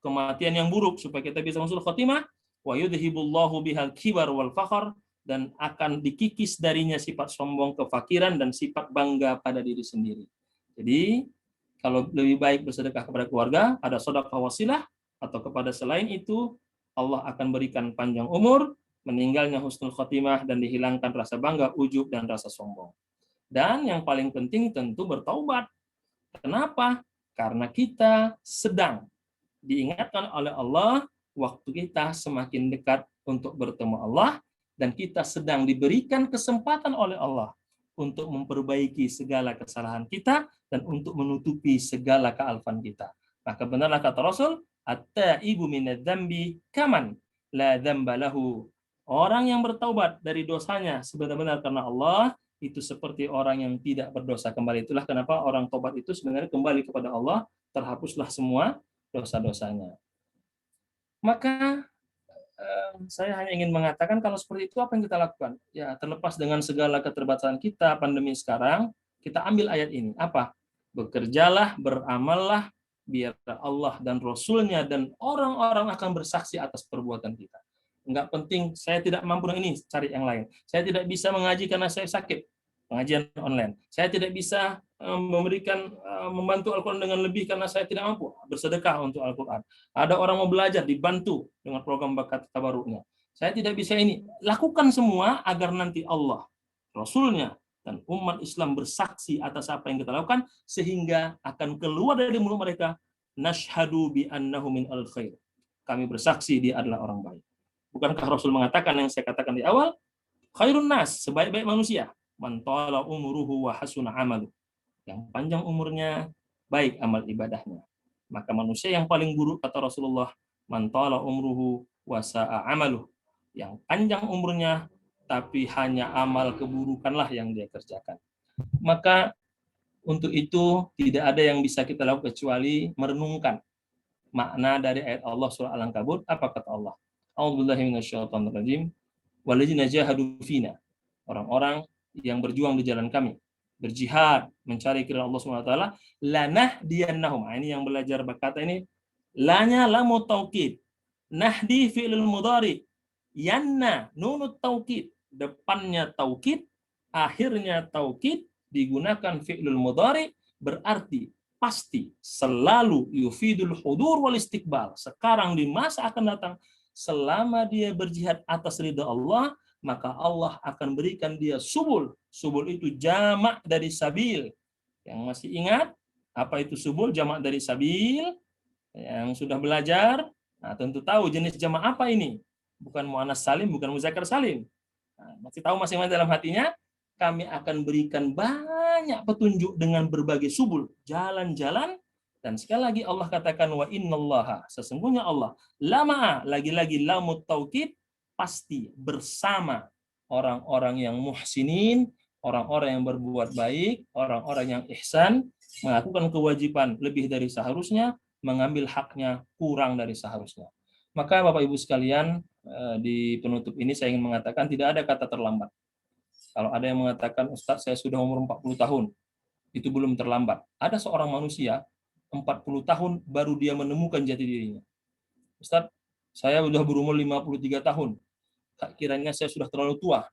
kematian yang buruk, supaya kita bisa husnul khotimah. Wa yudhibullahu bihal kibar wal fakhr, dan akan dikikis darinya sifat sombong, kefakiran, dan sifat bangga pada diri sendiri. Jadi kalau lebih baik bersedekah kepada keluarga, ada sedekah wasilah, atau kepada selain itu, Allah akan berikan panjang umur, meninggalnya husnul khotimah, dan dihilangkan rasa bangga, ujub, dan rasa sombong. Dan yang paling penting tentu bertaubat. Kenapa? Karena kita sedang diingatkan oleh Allah waktu kita semakin dekat untuk bertemu Allah, dan kita sedang diberikan kesempatan oleh Allah untuk memperbaiki segala kesalahan kita dan untuk menutupi segala kealfan kita. Maka benarlah kata Rasul, at-taibu minadz-dzambi kaman la dzamba lahu. Orang yang bertaubat dari dosanya sebenar-benar karena Allah, itu seperti orang yang tidak berdosa kembali. Itulah kenapa orang tobat itu sebenarnya kembali kepada Allah, terhapuslah semua dosa-dosanya. Maka saya hanya ingin mengatakan kalau seperti itu apa yang kita lakukan? Ya, terlepas dengan segala keterbatasan kita pandemi sekarang, kita ambil ayat ini. Apa? Bekerjalah, beramallah, biar Allah dan Rasul-Nya dan orang-orang akan bersaksi atas perbuatan kita. Enggak penting, saya tidak mampu ini, cari yang lain. Saya tidak bisa mengaji karena saya sakit, pengajian online. Saya tidak bisa membantu Al-Quran dengan lebih karena saya tidak mampu, bersedekah untuk Al-Quran. Ada orang mau belajar, dibantu dengan program bakat tabaruknya. Saya tidak bisa ini. Lakukan semua agar nanti Allah, Rasulnya, dan umat Islam bersaksi atas apa yang kita lakukan, sehingga akan keluar dari mulut mereka, nashhadu bi annahu min al-khair. Kami bersaksi dia adalah orang baik. Bukankah Rasul mengatakan yang saya katakan di awal, khairun nas, sebaik-baik manusia, man tala umruhu wa hasuna amalu. Yang panjang umurnya, baik amal ibadahnya. Maka manusia yang paling buruk, kata Rasulullah, man tala umruhu wa sa'a amaluh. Yang panjang umurnya, tapi hanya amal keburukanlah yang dia kerjakan. Maka untuk itu tidak ada yang bisa kita lakukan kecuali merenungkan makna dari ayat Allah surah Al-Ankabut. Apa kata Allah? A'udzubillahi minasyaitonirrajim. Walladzina jahadu fina. Orang-orang yang berjuang di jalan kami, berjihad mencari keridhaan Allah Subhanahu wa taala, lanahdiyannahum. Ini yang belajar kata ini, lanya lamu taukid, nahdi fi'il mudhari, yanna nunut taukid, depannya taukid, akhirnya taukid, digunakan fi'il mudhari, berarti pasti, selalu, yufidul hudur wal istiqbal. Sekarang di masa akan datang, selama dia berjihad atas ridha Allah, maka Allah akan berikan dia subul. Subul itu jamak dari sabil. Yang masih ingat apa itu subul, jamak dari sabil? Yang sudah belajar, nah, tentu tahu jenis jamak apa ini. Bukan muannas salim, bukan muzakkar salim. Nah, masih tahu masing-masing dalam hatinya, kami akan berikan banyak petunjuk dengan berbagai subul, jalan-jalan. Dan sekali lagi Allah katakan, wa innallaha, sesungguhnya Allah, lama, lagi-lagi lamut taukid, pasti bersama orang-orang yang muhsinin, orang-orang yang berbuat baik, orang-orang yang ihsan, melakukan kewajiban lebih dari seharusnya, mengambil haknya kurang dari seharusnya. Maka Bapak Ibu sekalian, di penutup ini saya ingin mengatakan tidak ada kata terlambat. Kalau ada yang mengatakan, Ustadz saya sudah umur 40 tahun, itu belum terlambat. Ada seorang manusia, 40 tahun baru dia menemukan jati dirinya. Ustadz, saya sudah berumur 53 tahun, kiranya saya sudah terlalu tua.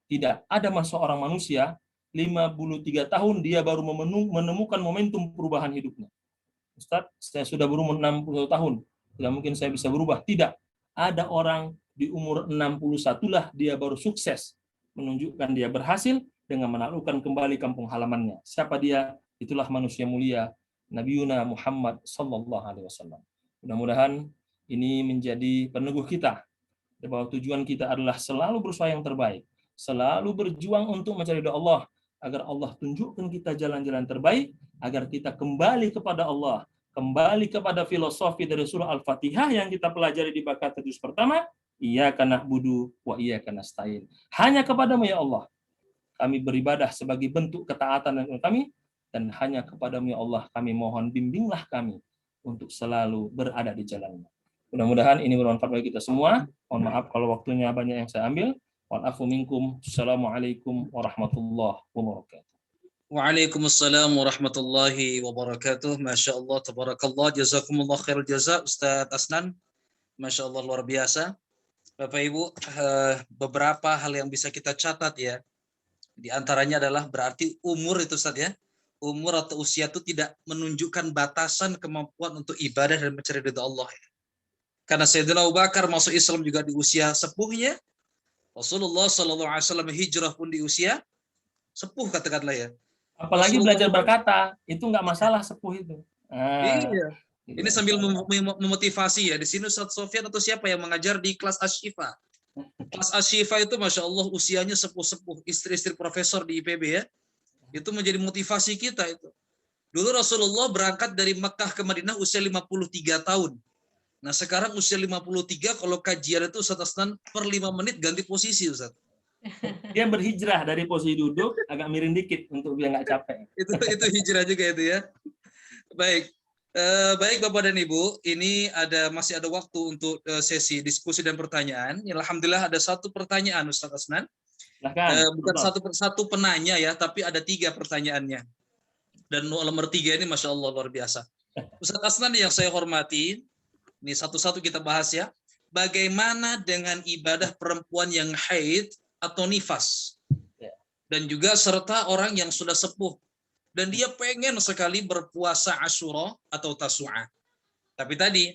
Tidak, ada seorang manusia, 53 tahun dia baru menemukan momentum perubahan hidupnya. Ustadz, saya sudah berumur 60 tahun, tidak mungkin saya bisa berubah. Tidak, ada orang di umur 61 lah dia baru sukses, menunjukkan dia berhasil dengan menaklukkan kembali kampung halamannya. Siapa dia? Itulah manusia mulia, Nabiuna Muhammad sallallahu alaihi wasallam. Mudah-mudahan ini menjadi peneguh kita bahwa tujuan kita adalah selalu berusaha yang terbaik, selalu berjuang untuk mencari ridha Allah, agar Allah tunjukkan kita jalan-jalan terbaik, agar kita kembali kepada Allah, kembali kepada filosofi dari surah Al-Fatihah yang kita pelajari di bakat juz pertama, iyyaka na'budu wa iyyaka nasta'in. Hanya kepadamu ya Allah kami beribadah sebagai bentuk ketaatan kami, dan hanya kepadamu ya Allah kami mohon bimbinglah kami untuk selalu berada di jalan-Mu. Mudah-mudahan ini bermanfaat bagi kita semua. Mohon maaf kalau waktunya banyak yang saya ambil. Wa'afu minkum. Assalamualaikum warahmatullahi wabarakatuh. Waalaikumsalam warahmatullahi wabarakatuh. Masya Allah, tabarakallah, jazakumullah khairul jaza, Ustaz Asnan. Masya Allah, luar biasa. Bapak Ibu, beberapa hal yang bisa kita catat ya. Di antaranya adalah berarti umur itu Ustaz ya. Umur atau usia itu tidak menunjukkan batasan kemampuan untuk ibadah dan mencari ridha Allah. Karena Sayyidina Abu Bakar masuk Islam juga di usia sepuhnya. Rasulullah SAW hijrah pun di usia sepuh katakanlah ya. Apalagi Rasulullah belajar itu, berkata, itu nggak masalah sepuh itu. Nah, iya. Ini gitu. sambil memotivasi ya. Di sini Ustaz Sofyan atau siapa yang mengajar di kelas Asyifa. Kelas Asyifa itu Masya Allah usianya sepuh-sepuh. Istri-istri profesor di IPB ya. Itu menjadi motivasi kita itu. Dulu Rasulullah berangkat dari Mekah ke Madinah usia 53 tahun. Nah sekarang usia 53, kalau kajian itu Ustaz Asnan per 5 menit ganti posisi Ustaz. Dia berhijrah dari posisi duduk agak miring dikit untuk biar nggak capek. Itu hijrah juga itu ya. Baik. Baik Bapak dan Ibu, ini masih ada waktu untuk sesi diskusi dan pertanyaan. Alhamdulillah ada satu pertanyaan Ustaz Asnan. Silahkan. Bukan satu penanya ya, tapi ada 3 pertanyaannya. Dan nomor 3 ini Masya Allah luar biasa. Ustaz Asnan yang saya hormati, ini satu-satu kita bahas ya. Bagaimana dengan ibadah perempuan yang haid atau nifas? Dan juga serta orang yang sudah sepuh. Dan dia pengen sekali berpuasa Asyura atau Tasu'a. Tapi tadi,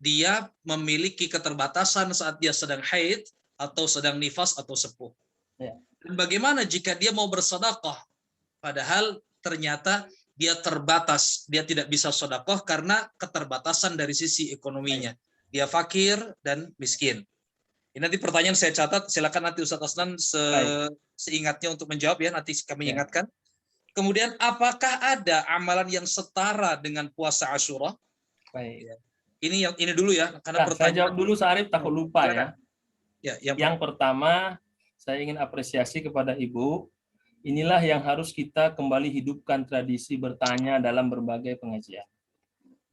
dia memiliki keterbatasan saat dia sedang haid atau sedang nifas atau sepuh. Dan bagaimana jika dia mau bersedekah? Padahal ternyata dia terbatas, dia tidak bisa sedekah karena keterbatasan dari sisi ekonominya. Dia fakir dan miskin. Ini nanti pertanyaan saya catat, silakan nanti Ustaz Asnan seingatnya untuk menjawab ya, nanti kami ingatkan. Kemudian apakah ada amalan yang setara dengan puasa Asyura? Baik. Ini dulu ya, karena pertanyaan. Saya jawab dulu Sarif, takut lupa ya. Yang pertama, saya ingin apresiasi kepada Ibu. Inilah yang harus kita kembali hidupkan tradisi bertanya dalam berbagai pengajian.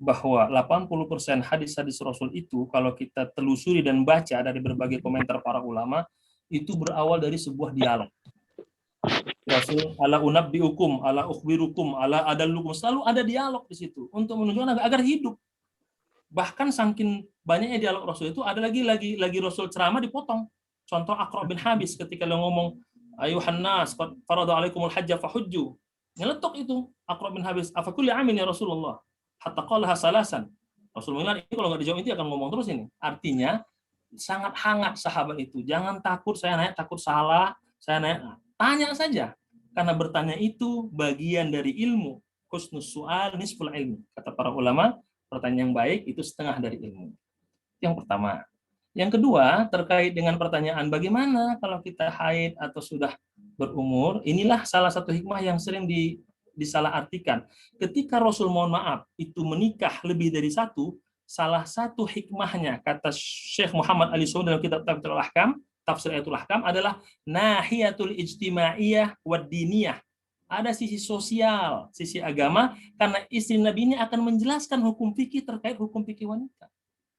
Bahwa 80% hadis-hadis Rasul itu kalau kita telusuri dan baca dari berbagai komentar para ulama, itu berawal dari sebuah dialog. Rasul ala unabbiukum, ala ukhbirukum, ala adallukum, selalu ada dialog di situ untuk menunjukkan agar hidup. Bahkan saking banyaknya dialog Rasul itu ada lagi Rasul ceramah dipotong. Contoh Aqra bin Habis ketika dia ngomong ayuhan nas qad farada alaikumul hajja fahujju. Nyeletuk itu Aqra bin Habis, afa kulli amin ya Rasulullah? Hatta qalaha salasan. Rasul bilang ini kalau nggak dijawab itu akan ngomong terus ini. Artinya sangat hangat sahabat itu. Jangan takut saya nanya, takut salah, saya nanya. Tanya saja, karena bertanya itu bagian dari ilmu. Husnus su'al nisful ilmi. Kata para ulama, pertanyaan yang baik itu setengah dari ilmu. Yang pertama. Yang kedua, terkait dengan pertanyaan bagaimana kalau kita haid atau sudah berumur, inilah salah satu hikmah yang sering disalahartikan. Ketika Rasul mohon maaf itu menikah lebih dari satu, salah satu hikmahnya, kata Syekh Muhammad Ali Saud dalam kitab Tafsir Ayatul Ahkam adalah nahiyatul ijtimaiyah wad diniyah. Ada sisi sosial, sisi agama, karena istri Nabi ini akan menjelaskan hukum fikih terkait hukum fikih wanita.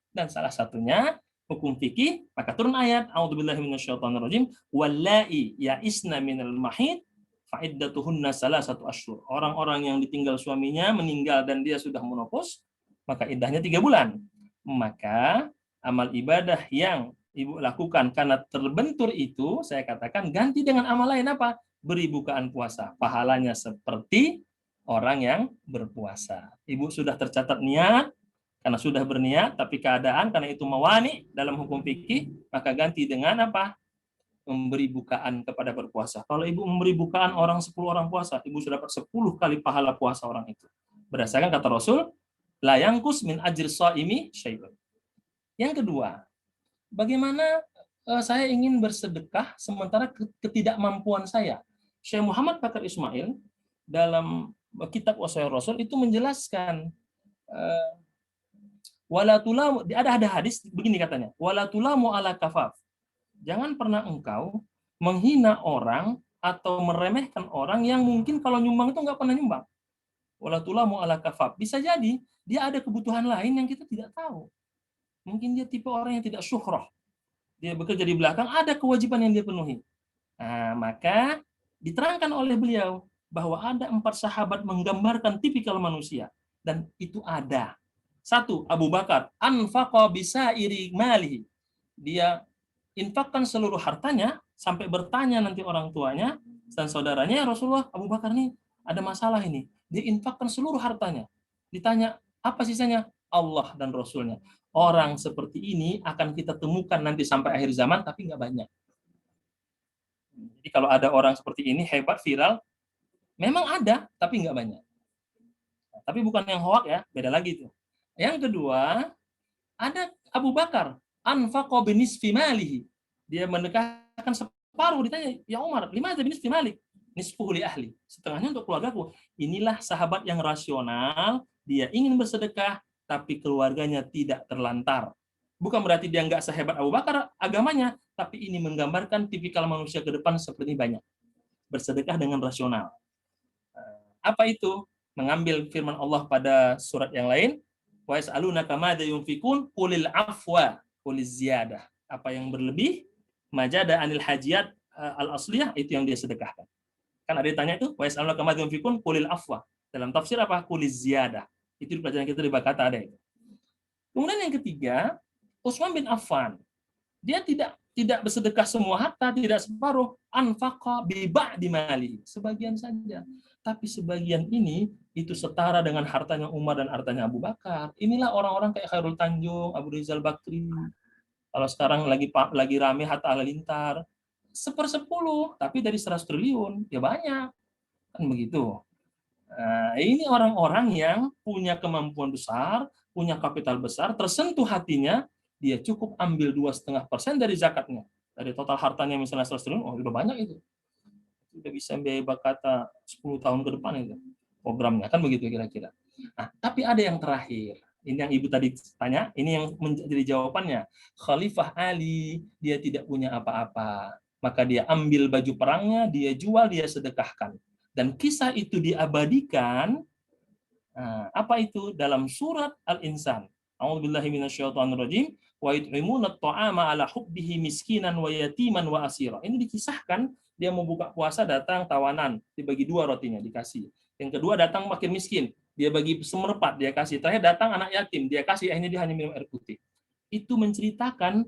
Dan salah satunya hukum fikih, maka turun ayat a'udzubillahi minasyaitonirrajim wallai ya'isna minal mahid fa'iddatuhunna salasatu asyhur. Orang-orang yang ditinggal suaminya meninggal dan dia sudah menopause, maka iddahnya 3 bulan. Maka amal ibadah yang Ibu lakukan karena terbentur itu, saya katakan ganti dengan amal lain apa? Beri bukaan puasa. Pahalanya seperti orang yang berpuasa. Ibu sudah tercatat niat, karena sudah berniat, tapi keadaan karena itu mawani dalam hukum fikih, maka ganti dengan apa? Memberi bukaan kepada berpuasa. Kalau ibu memberi bukaan 10 orang puasa, ibu sudah dapat 10 kali pahala puasa orang itu. Berdasarkan kata Rasul, la yangkus min ajri shaimi syai'un. Yang kedua, bagaimana saya ingin bersedekah sementara ketidakmampuan saya. Syekh Muhammad Bakar Ismail dalam kitab Wasail Rasul itu menjelaskan wala tulamu, ada hadis begini katanya, wala tulamu ala kafaf. Jangan pernah engkau menghina orang atau meremehkan orang yang mungkin kalau nyumbang itu nggak pernah nyumbang. Wala tulamu ala kafaf. Bisa jadi dia ada kebutuhan lain yang kita tidak tahu. Mungkin dia tipe orang yang tidak syuhrah. Dia bekerja di belakang, ada kewajiban yang dia penuhi. Nah, maka diterangkan oleh beliau bahwa ada 4 sahabat menggambarkan tipikal manusia. Dan itu ada. 1, Abu Bakar, anfaqa bisairi malihi. Dia infakkan seluruh hartanya, sampai bertanya nanti orang tuanya dan saudaranya, Rasulullah, Abu Bakar nih ada masalah ini. Dia infakkan seluruh hartanya. Ditanya, apa sisanya? Allah dan Rasulnya. Orang seperti ini akan kita temukan nanti sampai akhir zaman, tapi nggak banyak. Jadi kalau ada orang seperti ini, hebat, viral, Memang ada, tapi nggak banyak. Tapi bukan yang hoak ya, beda lagi itu. Yang kedua, ada Abu Bakar, anfaqa binisfi malihi. Dia mendekatkan separuh, ditanya, ya Umar, lima ada binisfi malik? Nisfuhu li ahli. Setengahnya untuk keluargaku. Inilah sahabat yang rasional, dia ingin bersedekah, tapi keluarganya tidak terlantar. Bukan berarti dia nggak sehebat Abu Bakar agamanya, tapi ini menggambarkan tipikal manusia ke depan seperti banyak. Bersedekah dengan rasional. Apa itu? Mengambil firman Allah pada surat yang lain, wa yas'alunaka madza yunfikun qulil afwa quliz ziyadah. Apa yang berlebih, majada anil hajiyat al asliyah, itu yang dia sedekahkan. Kan ada ditanya itu, wa yas'alunaka madza yunfikun qulil afwa. Dalam tafsir apa? Quliz ziyadah. Itu pelajaran kita di Bakata ada itu. Kemudian yang ketiga, Utsman bin Affan. Dia tidak bersedekah semua harta, tidak separuh. Anfaqa bi ba'di mali, sebagian saja. Tapi sebagian ini itu setara dengan hartanya Umar dan hartanya Abu Bakar. Inilah orang-orang kayak Khairul Tanjung, Abu Rizal Bakri. Kalau sekarang lagi rame Hatta Halilintar, 1/10, tapi dari 100 triliun, ya banyak. Kan begitu. Nah, ini orang-orang yang punya kemampuan besar, punya kapital besar, tersentuh hatinya, dia cukup ambil 2,5% dari zakatnya. Dari total hartanya misalnya 100 triliun, oh udah banyak itu. Udah bisa biaya Bakata 10 tahun ke depan itu programnya, kan begitu kira-kira. Nah, tapi ada yang terakhir. Ini yang Ibu tadi tanya, ini yang menjadi jawabannya. Khalifah Ali, dia tidak punya apa-apa. Maka dia ambil baju perangnya, dia jual, dia sedekahkan. Dan kisah itu diabadikan, apa itu? Dalam surat Al-Insan. A'udzubillahi minasyaitonirrajim. Wa yut'imuna at'ama ala hubbihi miskinan wa yatiman wa asira. Ini dikisahkan, dia mau buka puasa, datang tawanan, dibagi 2 rotinya, dikasih. Yang kedua datang makin miskin, dia bagi semerpat, dia kasih. Terakhir datang anak yatim, dia kasih, akhirnya dia hanya minum air putih. Itu menceritakan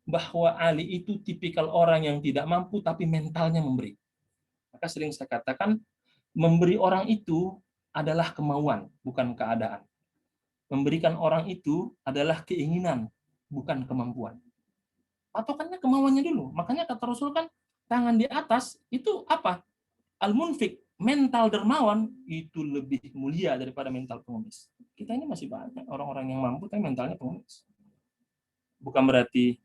bahwa Ali itu tipikal orang yang tidak mampu tapi mentalnya memberi. Maka sering saya katakan, memberi orang itu adalah kemauan, bukan keadaan. Memberikan orang itu adalah keinginan, bukan kemampuan. Patokannya kemauannya dulu. Makanya kata Rasul kan, tangan di atas itu apa? Al-munfik, mental dermawan itu lebih mulia daripada mental pengemis. Kita ini masih banyak orang-orang yang mampu tapi mentalnya pengemis. Bukan berarti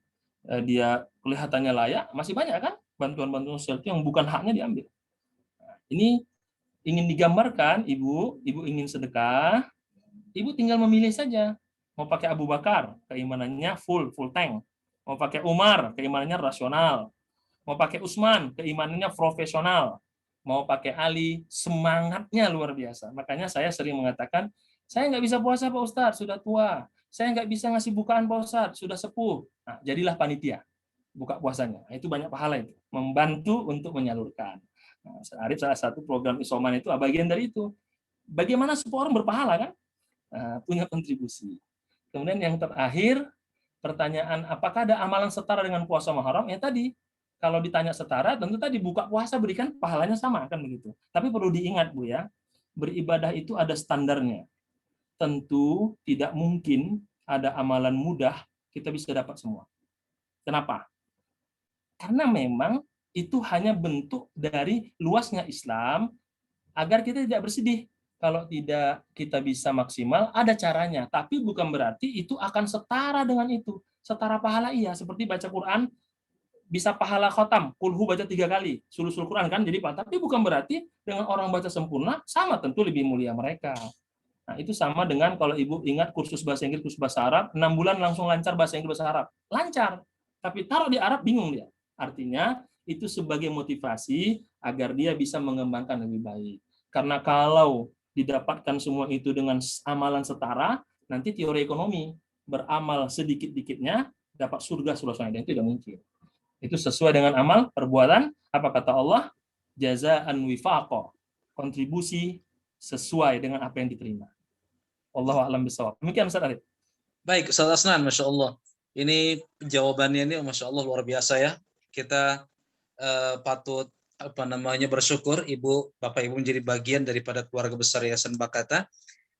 dia kelihatannya layak, masih banyak kan bantuan-bantuan sosial yang bukan haknya diambil. Nah, ini ingin digambarkan, ibu ingin sedekah, ibu tinggal memilih saja. Mau pakai Abu Bakar, keimanannya full tank. Mau pakai Umar, keimanannya rasional. Mau pakai Utsman, keimanannya profesional. Mau pakai Ali, semangatnya luar biasa. Makanya saya sering mengatakan, saya nggak bisa puasa Pak Ustadz, sudah tua. Saya nggak bisa ngasih bukaan Pak Ustadz, sudah sepuh. Nah, jadilah panitia, buka puasanya. Nah, itu banyak pahala itu, membantu untuk menyalurkan. Nah, Arif salah satu program isoman itu bagian dari itu. Bagaimana supaya orang berpahala kan? Punya kontribusi. Kemudian yang terakhir, pertanyaan apakah ada amalan setara dengan puasa Muharram? Ya tadi, kalau ditanya setara, tentu tadi buka puasa berikan pahalanya sama kan begitu. Tapi perlu diingat Bu ya, beribadah itu ada standarnya. Tentu tidak mungkin ada amalan mudah kita bisa dapat semua. Kenapa? Karena memang itu hanya bentuk dari luasnya Islam agar kita tidak bersedih. Kalau tidak kita bisa maksimal, ada caranya. Tapi bukan berarti itu akan setara dengan itu. Setara pahala iya, seperti baca Quran, bisa pahala khotam, kulhu baca 3 kali, sulusul Quran kan, jadi tapi bukan berarti dengan orang baca sempurna, sama tentu lebih mulia mereka. Nah, itu sama dengan kalau Ibu ingat kursus bahasa Inggris, kursus bahasa Arab, 6 bulan langsung lancar bahasa Inggris, bahasa Arab. Lancar. Tapi taruh di Arab, bingung dia. Artinya, itu sebagai motivasi agar dia bisa mengembangkan lebih baik. Karena kalau didapatkan semua itu dengan amalan setara, nanti teori ekonomi, beramal sedikit-dikitnya, dapat surga seluruhnya. Dan itu tidak mungkin. Itu sesuai dengan amal, perbuatan, apa kata Allah? Jazaan wifaqah. Kontribusi sesuai dengan apa yang diterima. Wallahu a'lam bishawab. Demikian Ustaz Arif. Baik, Ustaz Asnan, Masya Allah. Ini jawabannya ini Masya Allah luar biasa ya. Kita patut bersyukur Bapak Ibu menjadi bagian daripada keluarga besar Yayasan Bakata.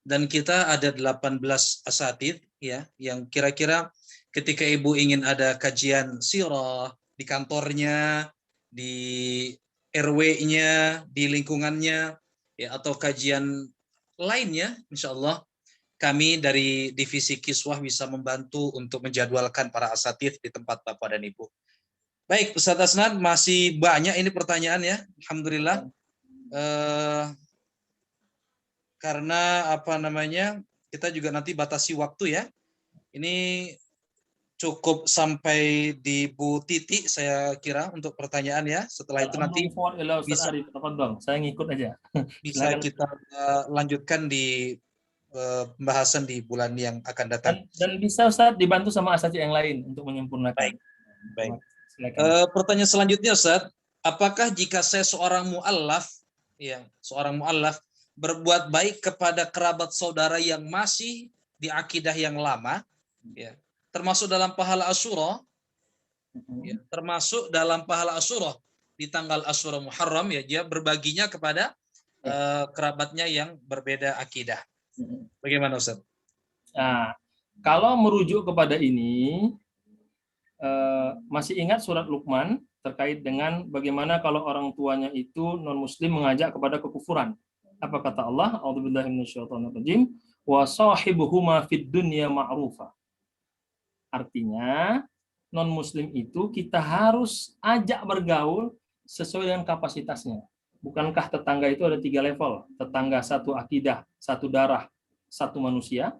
Dan kita ada 18 asatidz ya, yang kira-kira ketika Ibu ingin ada kajian sirah di kantornya, di RW-nya, di lingkungannya, ya atau kajian lainnya, insya Allah kami dari divisi Kiswah bisa membantu untuk menjadwalkan para asatidz di tempat Bapak dan Ibu. Baik, Ustaz Asnan, masih banyak ini pertanyaan ya, alhamdulillah. Karena apa namanya, kita juga nanti batasi waktu ya. Ini cukup sampai di Bu Titi saya kira untuk pertanyaan ya. Setelah itu nanti bisa saya ngikut aja. bisa kita lanjutkan di pembahasan di bulan yang akan datang. Dan bisa Ustaz dibantu sama asatidz yang lain untuk menyempurnakan. Baik. Pertanyaan selanjutnya Ustaz, apakah jika saya seorang mu'allaf, ya, seorang mu'allaf berbuat baik kepada kerabat saudara yang masih di akidah yang lama, ya, termasuk dalam pahala Asyura, ya, termasuk dalam pahala Asyura di tanggal Asyura Muharram, ya, dia berbaginya kepada kerabatnya yang berbeda akidah. Bagaimana Ustaz? Nah, kalau merujuk kepada ini, masih ingat surat Luqman terkait dengan bagaimana kalau orang tuanya itu non-muslim mengajak kepada kekufuran. Apa kata Allah? A'udzubillahi minasyaitonirrajim. Wa sahibuhuma fid dunya ma'rufa. Artinya, non-muslim itu kita harus ajak bergaul sesuai dengan kapasitasnya. Bukankah tetangga itu ada 3 level? Tetangga satu akidah, satu darah, satu manusia.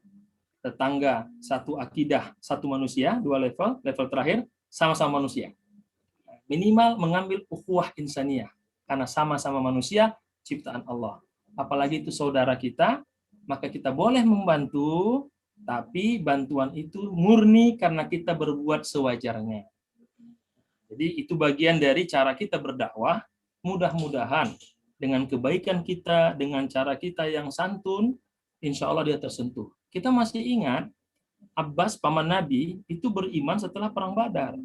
Tetangga satu akidah, satu manusia, 2 level. Level terakhir, sama-sama manusia. Minimal mengambil ukhuwah insaniyah. Karena sama-sama manusia, ciptaan Allah. Apalagi itu saudara kita, maka kita boleh membantu, tapi bantuan itu murni karena kita berbuat sewajarnya. Jadi itu bagian dari cara kita berdakwah. Mudah-mudahan dengan kebaikan kita, dengan cara kita yang santun, insya Allah dia tersentuh. Kita masih ingat Abbas paman Nabi itu beriman setelah perang Badar.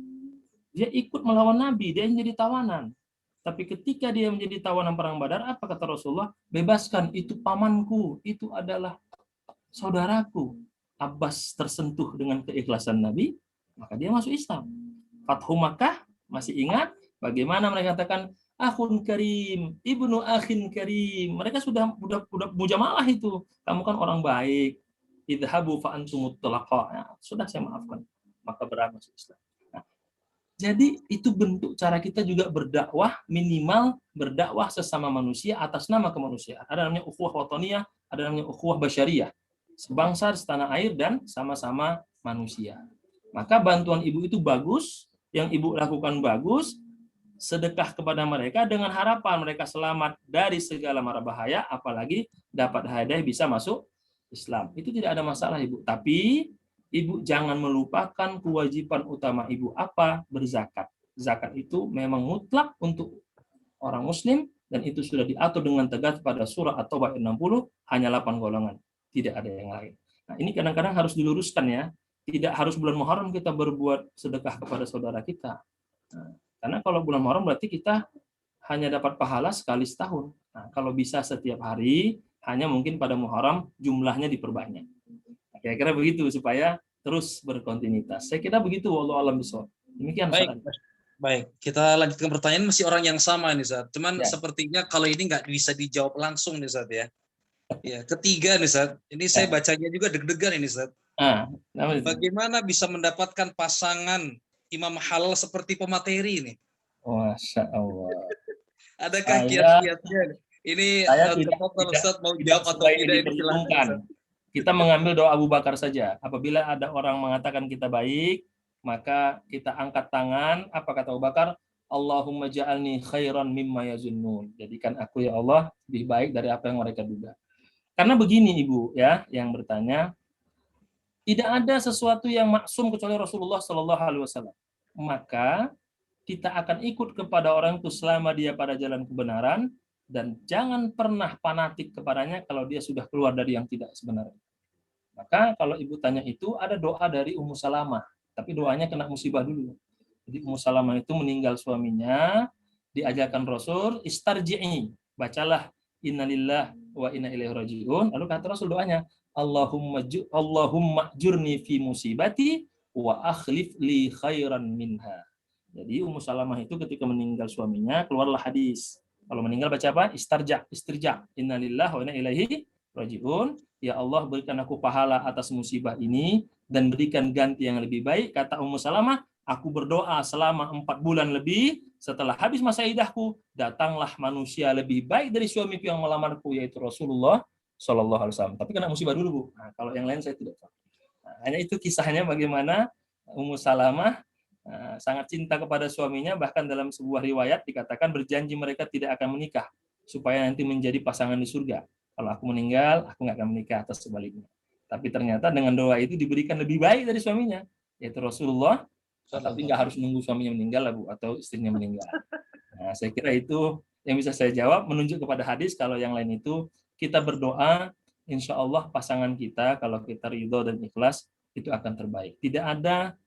Dia ikut melawan Nabi, dia menjadi tawanan. Tapi ketika dia menjadi tawanan perang Badar, apa kata Rasulullah? Bebaskan, itu pamanku, itu adalah saudaraku. Abbas tersentuh dengan keikhlasan Nabi, maka dia masuk Islam. Fathu Makkah, masih ingat bagaimana mereka katakan akhun karim, ibnu akhin karim. Mereka sudah mujamalah itu. Kamu kan orang baik. Idhabu fa antumut tulaqa. Ya, sudah saya maafkan. Maka berangkat masuk Islam. Nah, jadi itu bentuk cara kita juga berdakwah, minimal berdakwah sesama manusia atas nama kemanusiaan. Ada namanya ukhuwah wataniyah, ada namanya ukhuwah basyariyah. Sebangsa, setanah air, dan sama-sama manusia. Maka bantuan ibu itu bagus, yang ibu lakukan bagus, sedekah kepada mereka dengan harapan mereka selamat dari segala mara bahaya, apalagi dapat hadiah bisa masuk Islam. Itu tidak ada masalah ibu. Tapi ibu jangan melupakan kewajiban utama ibu apa? Berzakat. Zakat itu memang mutlak untuk orang muslim dan itu sudah diatur dengan tegas pada surah At-Taubah 60, hanya 8 golongan. Tidak ada yang lain. Nah, ini kadang-kadang harus diluruskan ya. Tidak harus bulan Muharram kita berbuat sedekah kepada saudara kita. Nah, karena kalau bulan Muharram berarti kita hanya dapat pahala sekali setahun. Nah, kalau bisa setiap hari, hanya mungkin pada Muharram jumlahnya diperbanyak. Nah, kira-kira begitu supaya terus berkontinuitas. Saya kira begitu, wallahu a'lam bishawab. Demikian. Baik, kita lanjutkan pertanyaan, masih orang yang sama nih Ustaz. Cuman ya, sepertinya kalau ini nggak bisa dijawab langsung nih Ustaz ya. Ya, ketiga nih Ustaz. Ini saya bacanya juga deg-degan ini Ustaz. Bagaimana bisa mendapatkan pasangan imam halal seperti pemateri ini? Masya Allah. Adakah kiat-kiatnya? Ini Ustaz mau jawab atau tidak ini silahkan. Kita mengambil doa Abu Bakar saja. Apabila ada orang mengatakan kita baik, maka kita angkat tangan. Apa kata Abu Bakar? Allahumma ja'alni khairan mimma yazunnun. Jadikan aku ya Allah lebih baik dari apa yang mereka duga. Karena begini Ibu ya, yang bertanya, tidak ada sesuatu yang maksum kecuali Rasulullah Shallallahu Alaihi Wasallam. Maka kita akan ikut kepada orang itu selama dia pada jalan kebenaran dan jangan pernah fanatik kepadanya kalau dia sudah keluar dari yang tidak sebenarnya. Maka kalau Ibu tanya itu ada doa dari Ummu Salamah, tapi doanya kena musibah dulu. Jadi Ummu Salamah itu meninggal suaminya, diajarkan Rasul istarji'i, bacalah innalillah wa inna ilaihi rajiun. Lalu kata Rasul doanya, Allahumma jurni fi musibati wa akhlif li khairan minha. Jadi Ummu Salamah itu ketika meninggal suaminya keluarlah hadis, Kalau meninggal baca apa? Istirja. Innalillahi wa inna ilaihi rajiun. Ya Allah, berikan aku pahala atas musibah ini dan berikan ganti yang lebih baik. Kata Ummu Salamah, aku berdoa selama 4 bulan lebih. Setelah habis masa iddahku, datanglah manusia lebih baik dari suamiku yang melamarku, yaitu Rasulullah Shallallahu Alaihi Wasallam. Tapi kena musibah dulu, Bu. Nah, kalau yang lain saya tidak tahu. Nah, hanya itu kisahnya bagaimana Ummu Salamah sangat cinta kepada suaminya, bahkan dalam sebuah riwayat dikatakan berjanji mereka tidak akan menikah supaya nanti menjadi pasangan di surga. Kalau aku meninggal, aku nggak akan menikah, atau sebaliknya. Tapi ternyata dengan doa itu diberikan lebih baik dari suaminya, yaitu Rasulullah. Tapi nggak harus nunggu suaminya meninggal lah, Bu, atau istrinya meninggal. Nah, saya kira itu yang bisa saya jawab, menunjuk kepada hadis. Kalau yang lain itu kita berdoa, insya Allah pasangan kita, kalau kita ridho dan ikhlas, itu akan terbaik. Tidak ada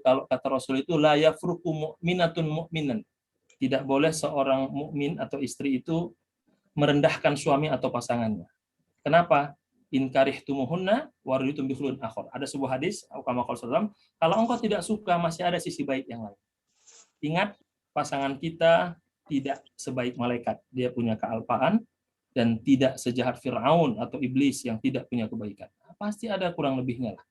kalau kata Rasul itu la yafruqu mu'minatun mu'minan. Tidak boleh seorang mukmin atau istri itu merendahkan suami atau pasangannya. Kenapa? In karihtumuhunna waridutum bikhulun akhar. Ada sebuah hadis, kalau engkau tidak suka, masih ada sisi baik yang lain. Ingat, pasangan kita tidak sebaik malaikat. Dia punya kealpaan dan tidak sejahat Fir'aun atau iblis yang tidak punya kebaikan. Pasti ada kurang lebihnya lah.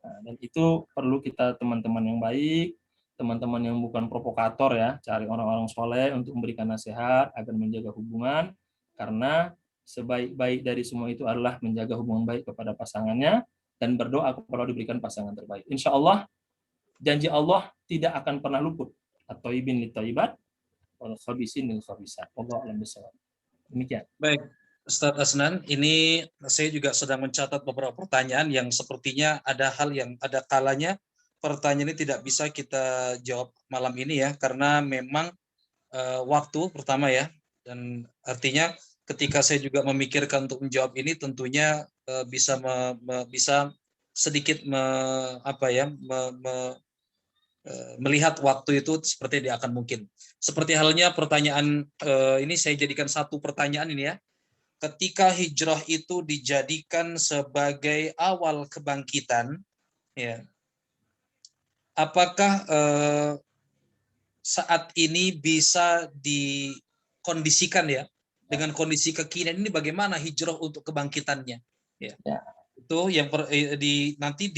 Nah, dan itu perlu kita, teman-teman yang baik, teman-teman yang bukan provokator ya, cari orang-orang soleh untuk memberikan nasihat agar menjaga hubungan, karena sebaik-baik dari semua itu adalah menjaga hubungan baik kepada pasangannya dan berdoa kepada diberikan pasangan terbaik. Insya Allah, janji Allah tidak akan pernah luput. At-thayyibin lit-thayyibat wal khabisin lil khabisat. Wallahu a'lam bishawab. Demikian. Baik, Ustadz Asnan, ini saya juga sedang mencatat beberapa pertanyaan yang sepertinya ada hal yang ada kalanya pertanyaan ini tidak bisa kita jawab malam ini ya, karena memang waktu pertama ya, dan artinya ketika saya juga memikirkan untuk menjawab ini tentunya bisa bisa sedikit melihat waktu itu seperti dia akan mungkin. Seperti halnya pertanyaan ini saya jadikan satu pertanyaan ini ya. Ketika hijrah itu dijadikan sebagai awal kebangkitan, ya, apakah saat ini bisa dikondisikan ya dengan kondisi kekinian ini bagaimana hijrah untuk kebangkitannya? Ya. Itu yang nanti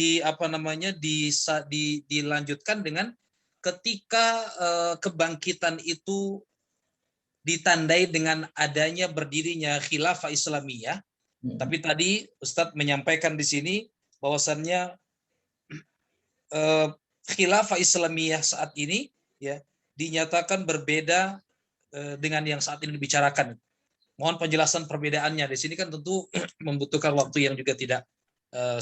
dilanjutkan dengan ketika kebangkitan itu ditandai dengan adanya berdirinya khilafah Islamiyah. Tapi tadi Ustadz menyampaikan di sini bahwasannya khilafah Islamiyah saat ini ya dinyatakan berbeda dengan yang saat ini dibicarakan. Mohon penjelasan perbedaannya. Di sini kan tentu membutuhkan waktu yang juga tidak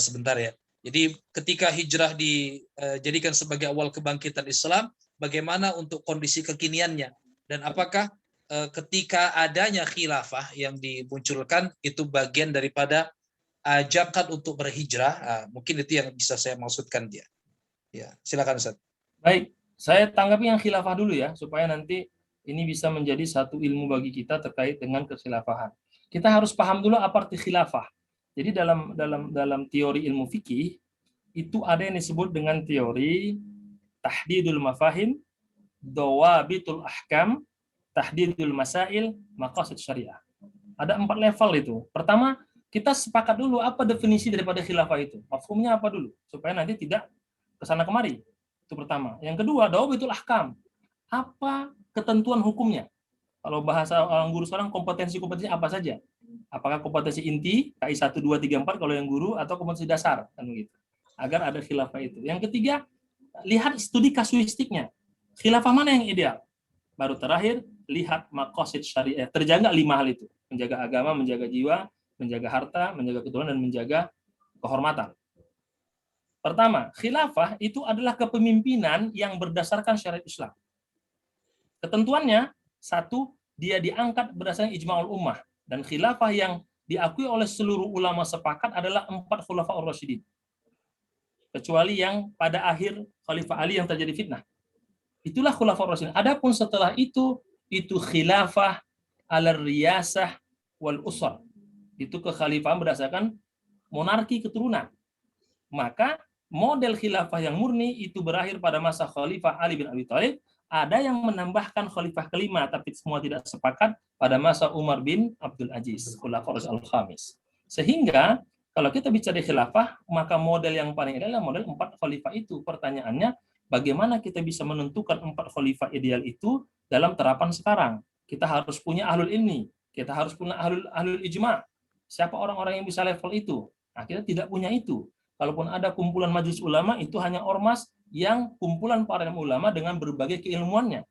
sebentar ya. Jadi ketika hijrah dijadikan sebagai awal kebangkitan Islam, bagaimana untuk kondisi kekiniannya? Dan apakah ketika adanya khilafah yang dimunculkan itu bagian daripada ajakan untuk berhijrah? Mungkin itu yang bisa saya maksudkan dia. Ya, silakan Ustaz. Baik, saya tanggapi yang khilafah dulu ya, supaya nanti ini bisa menjadi satu ilmu bagi kita terkait dengan kekhilafahan. Kita harus paham dulu apa arti khilafah. Jadi dalam teori ilmu fikih itu ada yang disebut dengan teori tahdidul mafahim, dawabitul ahkam, tahdidul masail, maqasid syariah. Ada 4 level itu. Pertama, kita sepakat dulu apa definisi daripada khilafah itu. Mafhumnya apa dulu, supaya nanti tidak kesana kemari. Itu pertama. Yang kedua, dawabitul ahkam. Apa ketentuan hukumnya? Kalau bahasa orang guru sekarang, kompetensi apa saja? Apakah kompetensi inti, KI 1, 2, 3, 4 kalau yang guru, atau kompetensi dasar, kan begitu. Agar ada khilafah itu. Yang ketiga, lihat studi kasuistiknya. Khilafah mana yang ideal? Baru terakhir, lihat maqasid syariah. Terjaga 5 hal itu. Menjaga agama, menjaga jiwa, menjaga harta, menjaga keturunan, dan menjaga kehormatan. Pertama, khilafah itu adalah kepemimpinan yang berdasarkan syariat Islam. Ketentuannya, satu, dia diangkat berdasarkan ijma'ul ummah. Dan khilafah yang diakui oleh seluruh ulama sepakat adalah 4 khulafaur rasyidin. Kecuali yang pada akhir Khalifah Ali yang terjadi fitnah. Itulah khulafaur rasyidin. Adapun setelah itu khilafah al-riyasah wal usar. Itu kekhalifahan berdasarkan monarki keturunan. Maka model khilafah yang murni itu berakhir pada masa Khalifah Ali bin Abi Thalib. Ada yang menambahkan khalifah kelima, tapi semua tidak sepakat pada masa Umar bin Abdul Aziz, Khulafaur al-Khamis. Sehingga kalau kita bicara khilafah, maka model yang paling ideal adalah model 4 khalifah itu. Pertanyaannya, bagaimana kita bisa menentukan 4 khalifah ideal itu dalam terapan sekarang? Kita harus punya ahlul ilmi, kita harus punya ahlul ijma. Siapa orang-orang yang bisa level itu? Nah, kita tidak punya itu. Kalaupun ada kumpulan majelis ulama, itu hanya ormas yang kumpulan para ulama dengan berbagai keilmuannya.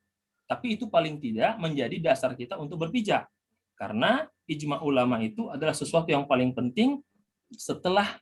Tapi itu paling tidak menjadi dasar kita untuk berpijak. Karena ijma ulama itu adalah sesuatu yang paling penting setelah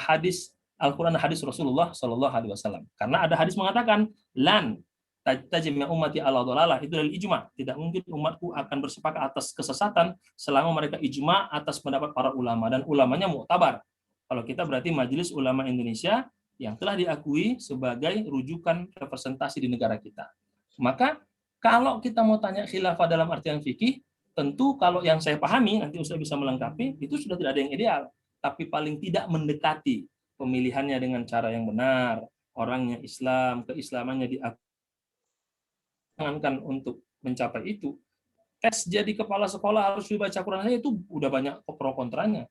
hadis Al-Quran dan hadis Rasulullah Shallallahu Alaihi Wasallam. Karena ada hadis mengatakan lan tajma ummati ala dhalalah, itu dari ijma. Tidak mungkin umatku akan bersepakat atas kesesatan selama mereka ijma atas pendapat para ulama, dan ulamanya mu'tabar. Kalau kita berarti Majelis Ulama Indonesia yang telah diakui sebagai rujukan representasi di negara kita. Maka kalau kita mau tanya khilafah dalam artian fikih, tentu kalau yang saya pahami, nanti Ustaz bisa melengkapi, itu sudah tidak ada yang ideal. Tapi paling tidak mendekati pemilihannya dengan cara yang benar, orangnya Islam, keislamannya diangankan untuk mencapai itu. Tes jadi kepala sekolah harus dibaca Quran, itu udah banyak pro kontranya.